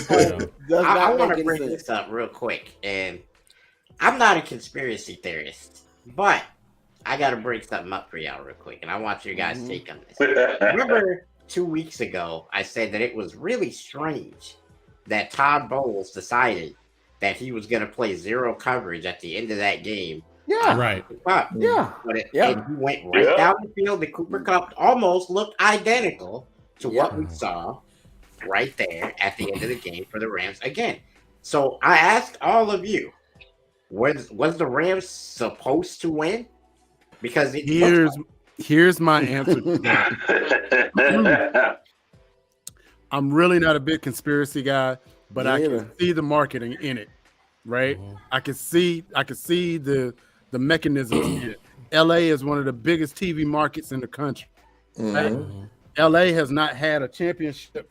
Speaker 5: crazy.
Speaker 3: I want to bring this up real quick, and I'm not a conspiracy theorist, but I got to bring something up for y'all real quick, and I want your guys' take on this. Remember 2 weeks ago, I said that it was really strange that Todd Bowles decided that he was going to play zero coverage at the end of that game.
Speaker 5: Yeah.
Speaker 1: Right.
Speaker 5: Yeah.
Speaker 3: But and he went right down the field. The Cooper Kupp almost looked identical to what we saw right there at the end of the game for the Rams again. So I asked all of you, was the Rams supposed to win? Because
Speaker 4: here's my answer to that. I'm really not a big conspiracy guy, but I can see the marketing in it, right? I can see the mechanisms in it. LA is one of the biggest TV markets in the country. Right? LA has not had a championship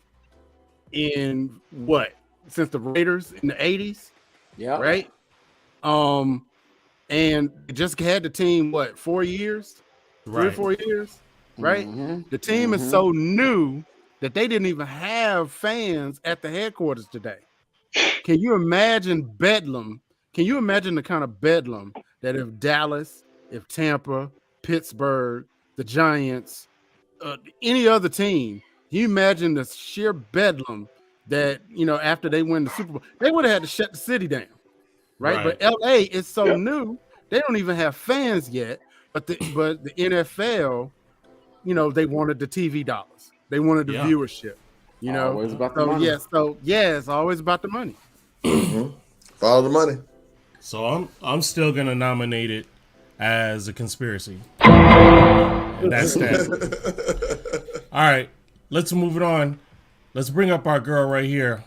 Speaker 4: in since the Raiders in the 80s.
Speaker 5: Yeah.
Speaker 4: Right. And it just had the team 4 years? 3 or 4 years, right? The team is so new that they didn't even have fans at the headquarters today. Can you imagine bedlam? Can you imagine the kind of bedlam that if Dallas, if Tampa, Pittsburgh, the Giants, any other team, can you imagine the sheer bedlam that, after they win the Super Bowl, they would have had to shut the city down, right? But LA is so new, they don't even have fans yet. But the NFL, they wanted the TV dollars. They wanted the viewership.
Speaker 5: Always about the money.
Speaker 4: It's always about the money.
Speaker 2: Follow the money.
Speaker 1: So I'm still gonna nominate it as a conspiracy. And that's that. All right, let's move it on. Let's bring up our girl right here,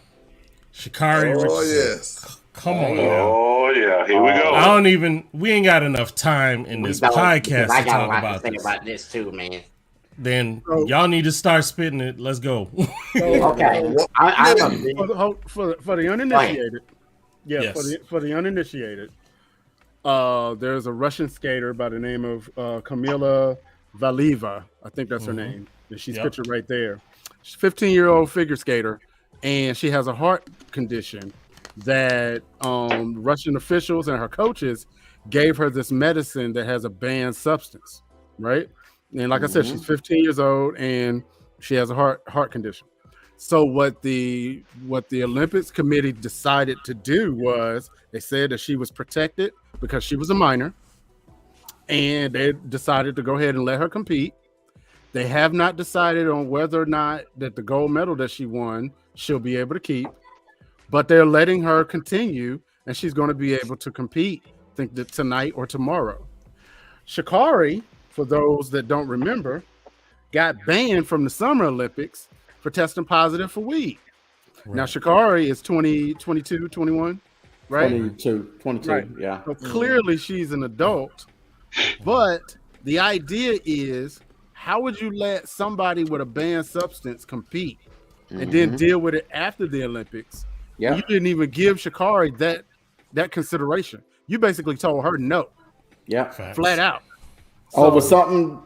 Speaker 1: Sha'Carri Richardson.
Speaker 2: Oh yes.
Speaker 1: Come on.
Speaker 6: Oh yeah, here we go.
Speaker 1: We ain't got enough time in this podcast to talk about
Speaker 3: this. About this too, man.
Speaker 1: Then y'all need to start spitting it. Let's go.
Speaker 3: Okay.
Speaker 4: For the uninitiated,
Speaker 1: Yes.
Speaker 4: for the uninitiated, there's a Russian skater by the name of Kamila Valieva. I think that's her name. And she's pictured right there. She's a 15-year-old figure skater, and she has a heart condition that Russian officials and her coaches gave her this medicine that has a banned substance, right? And like I said, she's 15 years old and she has a heart condition. So what the Olympics committee decided to do was they said that she was protected because she was a minor, and they decided to go ahead and let her compete. They have not decided on whether or not that the gold medal that she won she'll be able to keep, but they're letting her continue, and she's going to be able to compete, I think that tonight or tomorrow. Sha'Carri, for those that don't remember, got banned from the Summer Olympics for testing positive for weed. Right. Now, Sha'Carri is 22, 21, right?
Speaker 5: 22, right. Yeah.
Speaker 4: So clearly she's an adult, but the idea is, how would you let somebody with a banned substance compete and then deal with it after the Olympics? Yeah. You didn't even give Sha'Carri that consideration. You basically told her no.
Speaker 5: Yeah.
Speaker 4: Flat out.
Speaker 5: Over something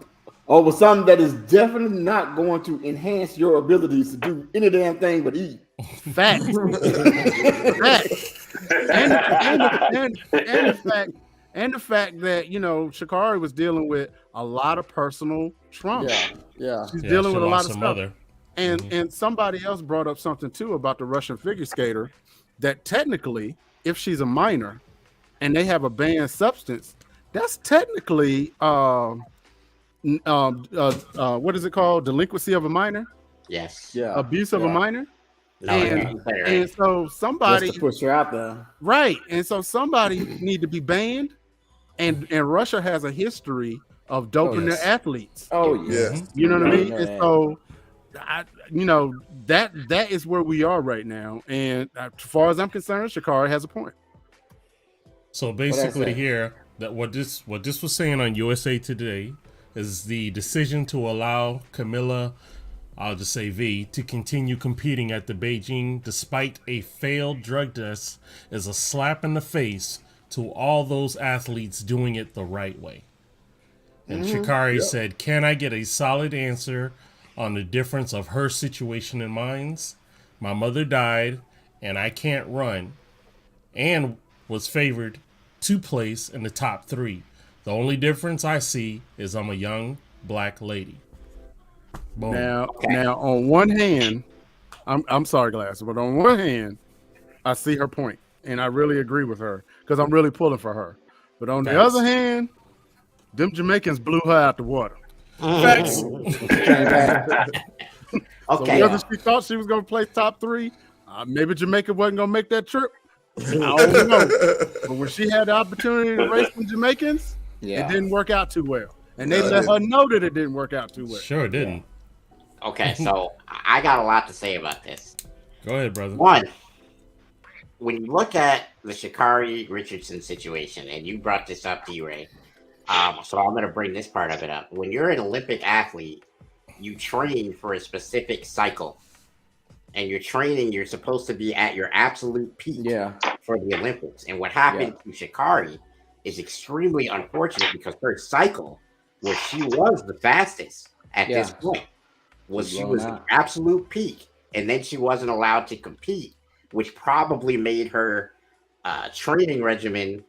Speaker 5: that is definitely not going to enhance your abilities to do any damn thing but eat.
Speaker 4: Fact. And the fact that Sha'Carri was dealing with a lot of personal trauma.
Speaker 5: Yeah.
Speaker 4: She's dealing with a lot of stuff. And somebody else brought up something too about the Russian figure skater, that technically, if she's a minor and they have a banned substance, that's technically what is it called? Delinquency of a minor?
Speaker 3: Yes.
Speaker 5: Yeah.
Speaker 4: Abuse of a minor?
Speaker 3: No,
Speaker 4: and so somebody
Speaker 5: just to push her out there.
Speaker 4: Right. And so somebody need to be banned. And Russia has a history of doping their athletes.
Speaker 5: Oh yeah.
Speaker 4: You know what I mean? And so that is where we are right now. And as far as I'm concerned, Sha'Carri has a point.
Speaker 1: So basically here, that what this was saying on USA Today is the decision to allow Kamila, I'll just say V, to continue competing at the Beijing despite a failed drug test is a slap in the face to all those athletes doing it the right way. And Sha'Carri said, "Can I get a solid answer on the difference of her situation and mine's? My mother died and I can't run and was favored to place in the top 3. The only difference I see is I'm a young black lady." Boom.
Speaker 4: Now on one hand, I'm sorry, Glass, but on one hand, I see her point, and I really agree with her because I'm really pulling for her. But on the other hand, them Jamaicans blew her out the water.
Speaker 1: Facts.
Speaker 4: So whether she thought she was going to play top 3, maybe Jamaica wasn't going to make that trip. I don't know. But when she had the opportunity to race with Jamaicans, it didn't work out too well. And they let her know that it didn't work out too well.
Speaker 1: Sure didn't.
Speaker 3: Okay, so I got a lot to say about this.
Speaker 1: Go ahead, brother.
Speaker 3: One, when you look at the Sha'Carri Richardson situation, and you brought this up, D-Ray, so I'm going to bring this part of it up. When you're an Olympic athlete, you train for a specific cycle. And you're supposed to be at your absolute peak for the Olympics. And what happened to Sha'Carri is extremely unfortunate because her cycle, where she was the fastest at this point, she was at absolute peak. And then she wasn't allowed to compete, which probably made her training regimen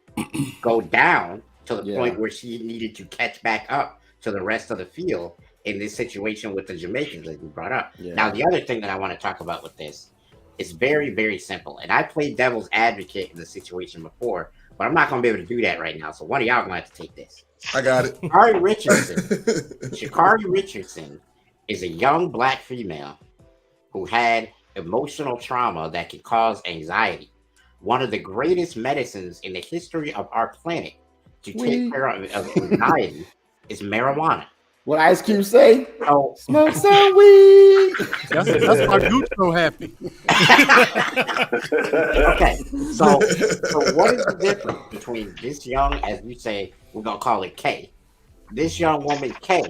Speaker 3: go down to the point where she needed to catch back up to the rest of the field in this situation with the Jamaicans that you brought up. Now, the other thing that I want to talk about with this is very, very simple. And I played devil's advocate in the situation before, but I'm not going to be able to do that right now. So one of y'all going to have to take this.
Speaker 2: I got it.
Speaker 3: Sha'Carri Richardson is a young black female who had emotional trauma that can cause anxiety. One of the greatest medicines in the history of our planet to take care of anxiety is marijuana.
Speaker 5: What Ice Cube say?
Speaker 3: Oh,
Speaker 5: smoke some weed.
Speaker 4: That's why Dude's so happy.
Speaker 3: Okay, so what is the difference between this young, as we say, we're gonna call it K, this young woman K,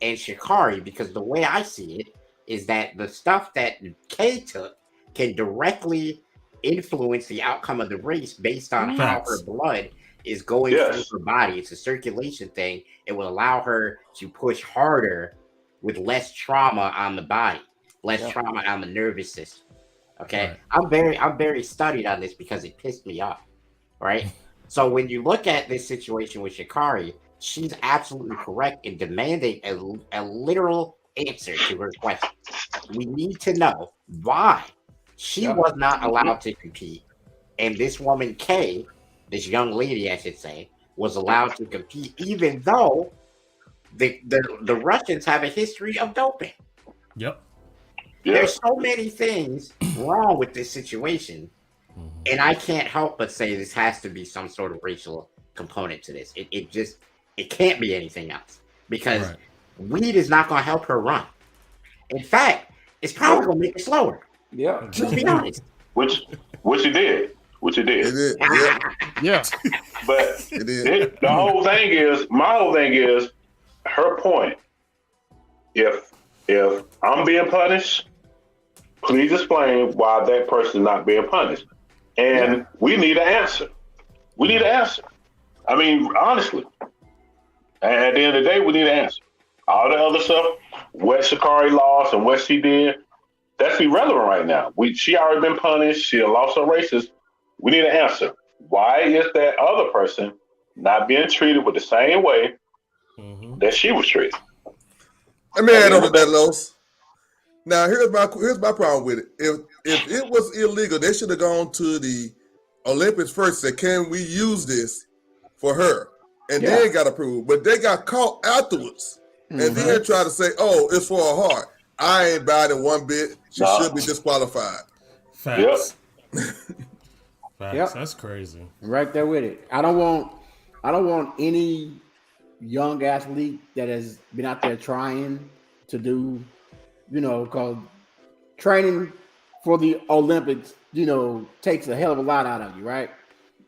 Speaker 3: and Sha'Carri? Because the way I see it is that the stuff that K took can directly influence the outcome of the race based on how her blood is going through her body. It's a circulation thing. It will allow her to push harder with less trauma on the body, less trauma on the nervous system. Okay, right. I'm very studied on this because it pissed me off. Right. So when you look at this situation with Sha'Carri, she's absolutely correct in demanding a literal answer to her question. We need to know why she was not allowed to compete, and this woman K, this young lady, I should say, was allowed to compete, even though the Russians have a history of doping.
Speaker 1: Yep.
Speaker 3: There's so many things wrong with this situation, and I can't help but say this has to be some sort of racial component to this. It can't be anything else, because weed is not going to help her run. In fact, it's probably going to make it slower.
Speaker 5: Yeah.
Speaker 3: To be honest.
Speaker 6: Which it did. It did.
Speaker 4: Yeah.
Speaker 6: But my whole thing is her point. If I'm being punished, please explain why that person is not being punished. And we need an answer. I mean, honestly. At the end of the day, we need an answer. All the other stuff, what Sha'Carri lost and what she did, that's irrelevant right now. She already been punished. She lost her races. We need an answer. Why is that other person not being treated with the same way that she was treated?
Speaker 2: Let me add on to that, Los. Now, here's my problem with it. If it was illegal, they should have gone to the Olympics first and said, can we use this for her? And then got approved. But they got caught afterwards. And then tried to say, oh, it's for her heart. I ain't buying it one bit. She should be disqualified.
Speaker 1: Facts. Facts. That's crazy.
Speaker 5: Right there with it. I don't want any young athlete that has been out there trying to do, because training for the Olympics, takes a hell of a lot out of you, right?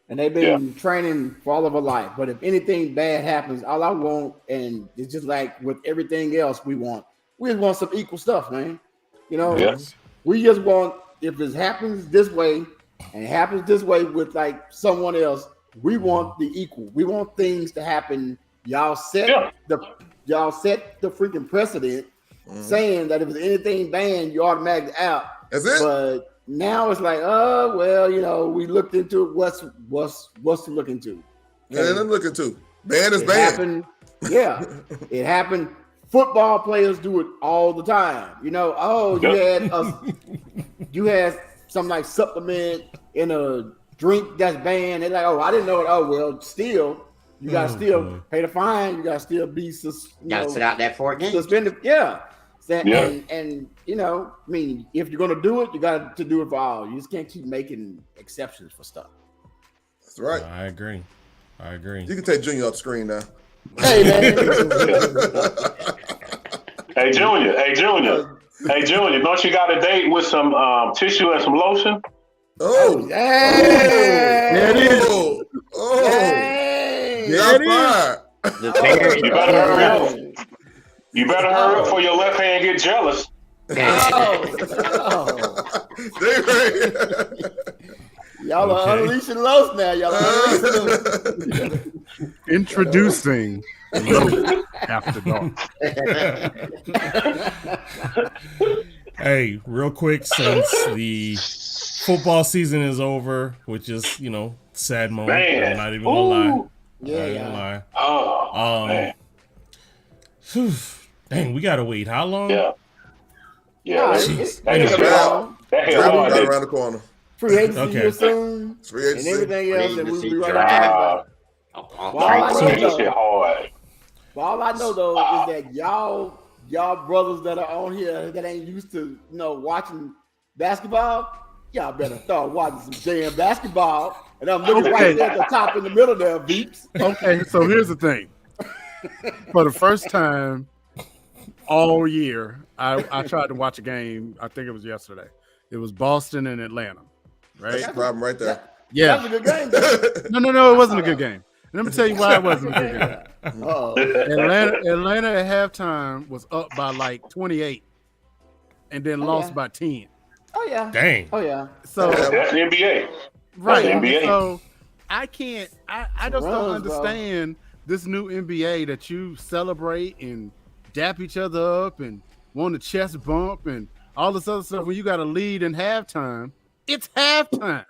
Speaker 5: And they've been training for all of their life. But if anything bad happens, all I want, and it's just like with everything else we just want some equal stuff, man. We just want, if it happens this way and it happens this way with like someone else, we want the equal. We want things to happen. Y'all set the freaking precedent, saying that if there's anything banned, you automatically out.
Speaker 2: That's it.
Speaker 5: But now it's like, we looked into it. What's to look into?
Speaker 2: Yeah, nothing to look into. Ban is ban.
Speaker 5: It happened. Football players do it all the time. You had some like supplement in a drink that's banned. They're like, oh, I didn't know it. Oh, well, still, you gotta still pay the fine. You gotta still be
Speaker 3: gotta sit out that 4 games.
Speaker 5: Suspended. Yeah. And I mean, if you're gonna do it, you got to do it for all. You just can't keep making exceptions for stuff.
Speaker 2: That's right.
Speaker 1: I agree.
Speaker 2: You can take Junior off the screen now.
Speaker 5: Hey man.
Speaker 6: Hey Junior, don't you got a date with some tissue and some lotion?
Speaker 2: Oh,
Speaker 5: there
Speaker 2: it is. Oh, there it is.
Speaker 6: You better hurry up for your left hand get jealous.
Speaker 5: Y'all are unleashing Los now. Y'all are unleashing them.
Speaker 4: Introducing After Dark.
Speaker 1: Hey, real quick, since the football season is over, which is, sad moment.
Speaker 6: Man.
Speaker 1: I'm not even gonna lie.
Speaker 5: Yeah.
Speaker 6: Oh, man.
Speaker 1: Dang, we gotta wait. How long?
Speaker 6: Yeah.
Speaker 5: It's
Speaker 2: around the corner.
Speaker 5: Free agency soon.
Speaker 2: Free agency.
Speaker 5: And everything else that we'll be right on.
Speaker 6: That shit hard.
Speaker 5: But all I know though is that y'all brothers that are on here that ain't used to watching basketball, y'all better start watching some damn basketball. And I'm looking right there at the top in the middle there, Veeps.
Speaker 4: Okay, so here's the thing. For the first time all year, I tried to watch a game. I think it was yesterday. It was Boston and Atlanta. Right?
Speaker 2: That's the problem right there.
Speaker 4: Yeah.
Speaker 5: That was a good game.
Speaker 4: No, it wasn't a good game. Let me tell you why it wasn't a good game. Atlanta at halftime was up by like 28 and then lost by 10.
Speaker 5: Oh yeah.
Speaker 1: Dang.
Speaker 5: Oh yeah.
Speaker 4: So
Speaker 6: that's the NBA.
Speaker 4: Right.
Speaker 6: That's the NBA.
Speaker 4: So I can't I just don't understand this new NBA that you celebrate and dap each other up and want to chest bump and all this other stuff when you got a lead in halftime. It's halftime.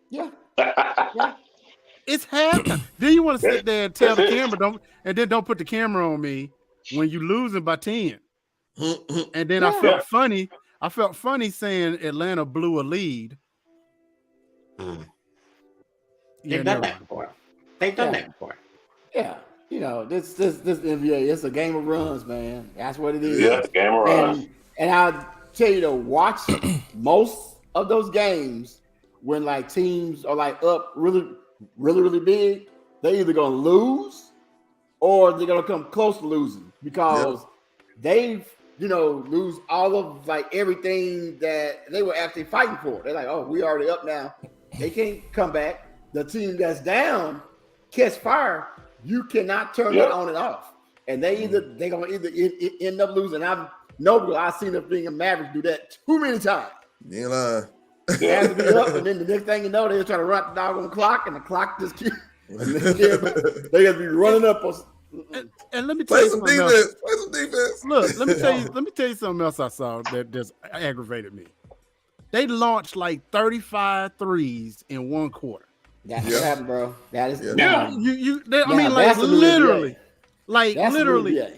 Speaker 5: Yeah.
Speaker 4: It's halftime. Then you want to sit there and tell the camera don't put the camera on me when you losing by 10. And then I felt funny saying Atlanta blew a lead.
Speaker 3: They've done that before.
Speaker 5: Yeah. This NBA, it's a game of runs, man. That's what it is.
Speaker 6: Yeah, game of runs.
Speaker 5: And I'll tell you to watch most of those games when like teams are like up really, really, really big. They're either gonna lose or they're gonna come close to losing because they've lose all of like everything that they were actually fighting for. They're like, oh, we already up now. They can't come back. The team that's down catch fire. You cannot turn it on and off. And they're gonna end up losing. I've seen the thing in Mavericks do that too many times.
Speaker 2: You ain't lying.
Speaker 5: They have to be up, and then the next thing you know, they're trying to run the dog on the clock, and the clock just keeps. They gotta be running up.
Speaker 4: And let me tell you something else.
Speaker 2: Play some defense.
Speaker 4: Look, let me tell you something else I saw that just aggravated me. They launched like 35 threes in one quarter.
Speaker 5: That's what happened, bro. That is
Speaker 4: literally.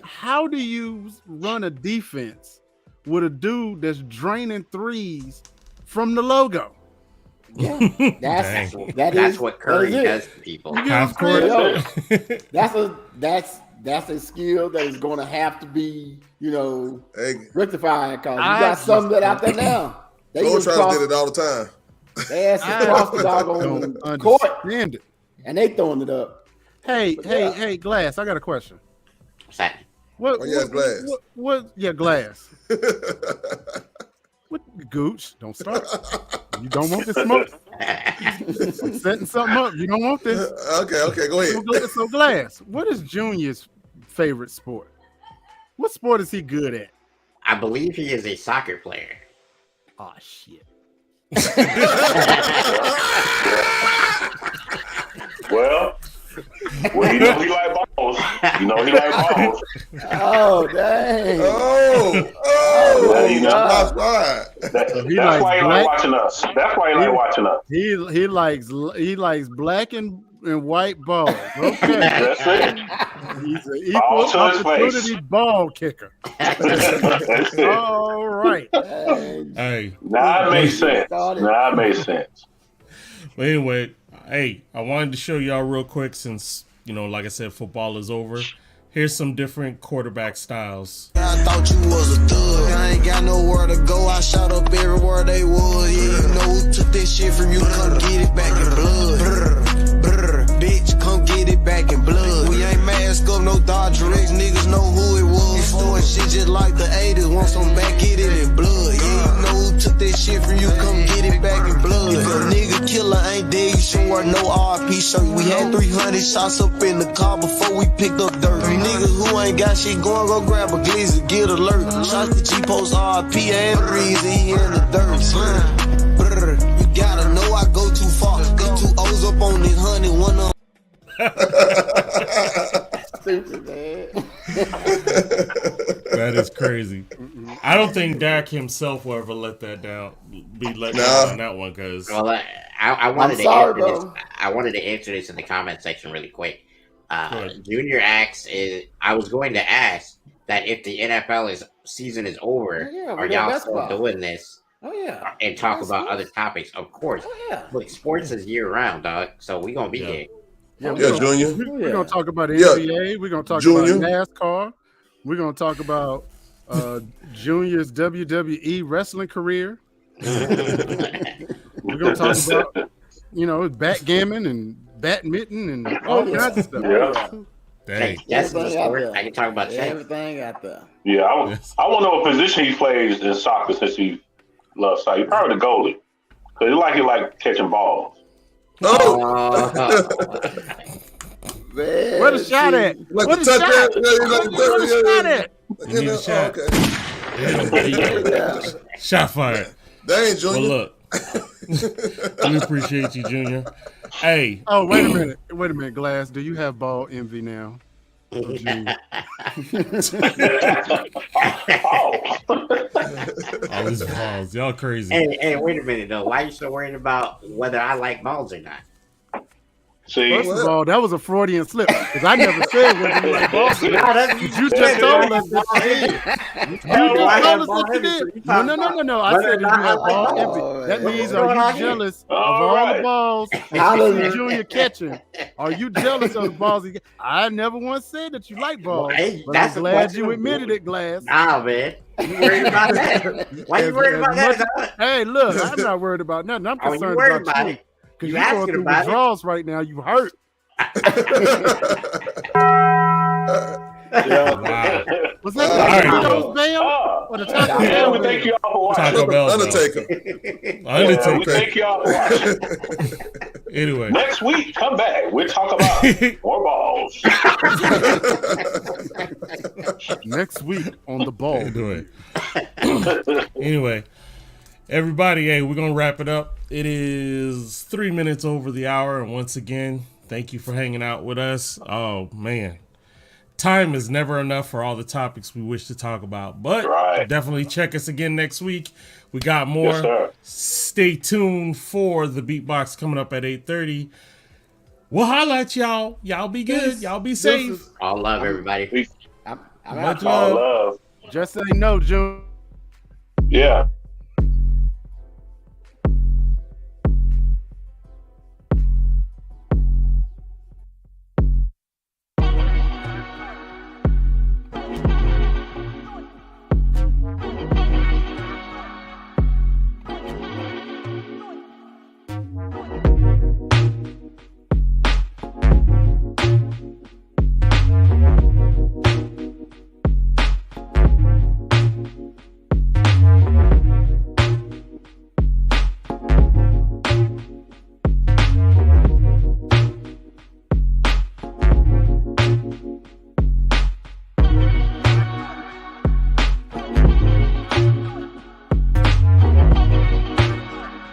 Speaker 4: How do you run a defense with a dude that's draining threes from the logo?
Speaker 5: Yeah,
Speaker 3: that's what Curry does to people.
Speaker 5: That's a skill that is going to have to be, rectified because you got some that out there now.
Speaker 2: They try to get it all the time.
Speaker 5: They asked to cross the doggone court, and they throwing it up.
Speaker 4: Hey, Glass, I got a question.
Speaker 3: What's that?
Speaker 2: Glass.
Speaker 4: Glass. What Gooch? Don't start. You don't want this smoke. I'm setting something up. You don't want this.
Speaker 2: Okay, go ahead.
Speaker 4: So Glass, what is Junior's favorite sport? What sport is he good at?
Speaker 3: I believe he is a soccer player.
Speaker 4: Oh shit.
Speaker 6: Well, he like balls. He like balls.
Speaker 5: Oh, dang.
Speaker 2: That's right.
Speaker 6: That's why he like watching us. That's why he like watching us.
Speaker 4: He likes black and white balls. Okay.
Speaker 6: That's it.
Speaker 4: He's an equal opportunity ball kicker. All right.
Speaker 1: Hey.
Speaker 6: Now it makes sense.
Speaker 1: But anyway, hey, I wanted to show y'all real quick since, like I said, football is over. Here's some different quarterback styles.
Speaker 8: I thought you was a thug. I ain't got nowhere to go. I shot up everywhere they was. Yeah, you know who took this shit from you. Come get it back in blood. Brr, brr, bitch, come get it back in blood. We ain't mask up, no Dodger X. Niggas know who it was. Doing shit just like the 80s. Want some back, get it in blood. Yeah, you know who took this shit from you. Come get it back in blood. If a nigga killer ain't dead, you should wear no RP shirt. We had 300 shots up in the car before we picked up dirt. Niggas who ain't got shit going, go grab a glizzy, get alert. Shots to G-Post, RP, and Breezy, he in the dirt. Brr, you gotta know I go too far. Get 2 O's up on this honey, one of
Speaker 5: Stupid, man.
Speaker 1: That is crazy. I don't think Dak himself will ever let that down. Be let down on that one because.
Speaker 3: Well, I wanted to answer this. I wanted to answer this in the comment section really quick. Junior asks I was going to ask that if the NFL season is over, are y'all still doing this? And talk about other topics, of course. Look, sports is year round, dog. So we gonna be here.
Speaker 2: Yeah, Junior.
Speaker 4: We're gonna talk about the
Speaker 2: Yeah.
Speaker 4: NBA. We're gonna talk
Speaker 2: Junior.
Speaker 4: about NASCAR. We're gonna talk about Junior's WWE wrestling career. We're gonna talk about backgammon and badminton and all kinds of stuff.
Speaker 6: Yeah.
Speaker 1: Dang.
Speaker 3: That's the story. I can talk about that.
Speaker 5: Everything out there.
Speaker 6: Yeah, I want to know what position he plays in soccer since he loves soccer. He's probably the goalie. Because he like catching balls.
Speaker 2: Oh.
Speaker 4: Where the shot at?
Speaker 2: Like
Speaker 4: Where
Speaker 2: the
Speaker 4: the shot at?
Speaker 2: touchdown.
Speaker 4: Where the shot at?
Speaker 1: You need a shot.
Speaker 2: Okay.
Speaker 1: Shot fired.
Speaker 2: Dang, Junior.
Speaker 1: Well, look, we appreciate you, Junior. Hey.
Speaker 4: Oh, wait a minute, Glass. Do you have ball envy now? Oh, Junior.
Speaker 1: All these balls. Y'all crazy.
Speaker 3: Hey, wait a minute though. Why are you so worried about whether I like balls or not?
Speaker 6: See,
Speaker 4: First of all, that was a Freudian slip because I never said whether you like balls. You just told us that you did. You just told us that you did. No. I said that you have ball envy. That means are you jealous of all the balls that Junior catching? Are you jealous of the balls? I never once said that you like balls. But I'm glad you admitted it, Glass.
Speaker 3: Nah, man. You worried about that? Why you worried about that?
Speaker 4: Hey, look, I'm not worried about nothing. I'm concerned about you. Because you're going through withdrawals right now. You hurt.
Speaker 1: Wow.
Speaker 4: Was that the Tito's Bell? Or the Taco Bell?
Speaker 6: We thank you all for watching.
Speaker 1: Taco Bell.
Speaker 2: Undertaker.
Speaker 6: We thank you all for watching.
Speaker 1: Anyway.
Speaker 6: Next week, come back. We'll talk about more balls.
Speaker 4: Next week on the ball.
Speaker 1: Anyway, everybody, hey, we're going to wrap it up. It is 3 minutes over the hour. And once again, thank you for hanging out with us. Oh, man. Time is never enough for all the topics we wish to talk about. But definitely check us again next week. We got more.
Speaker 6: Yes,
Speaker 1: stay tuned for the Beatbox coming up at 8:30. We'll holla at y'all. Y'all be good. Y'all be safe.
Speaker 3: All love, everybody.
Speaker 4: Much love. Just say no, June.
Speaker 6: Yeah.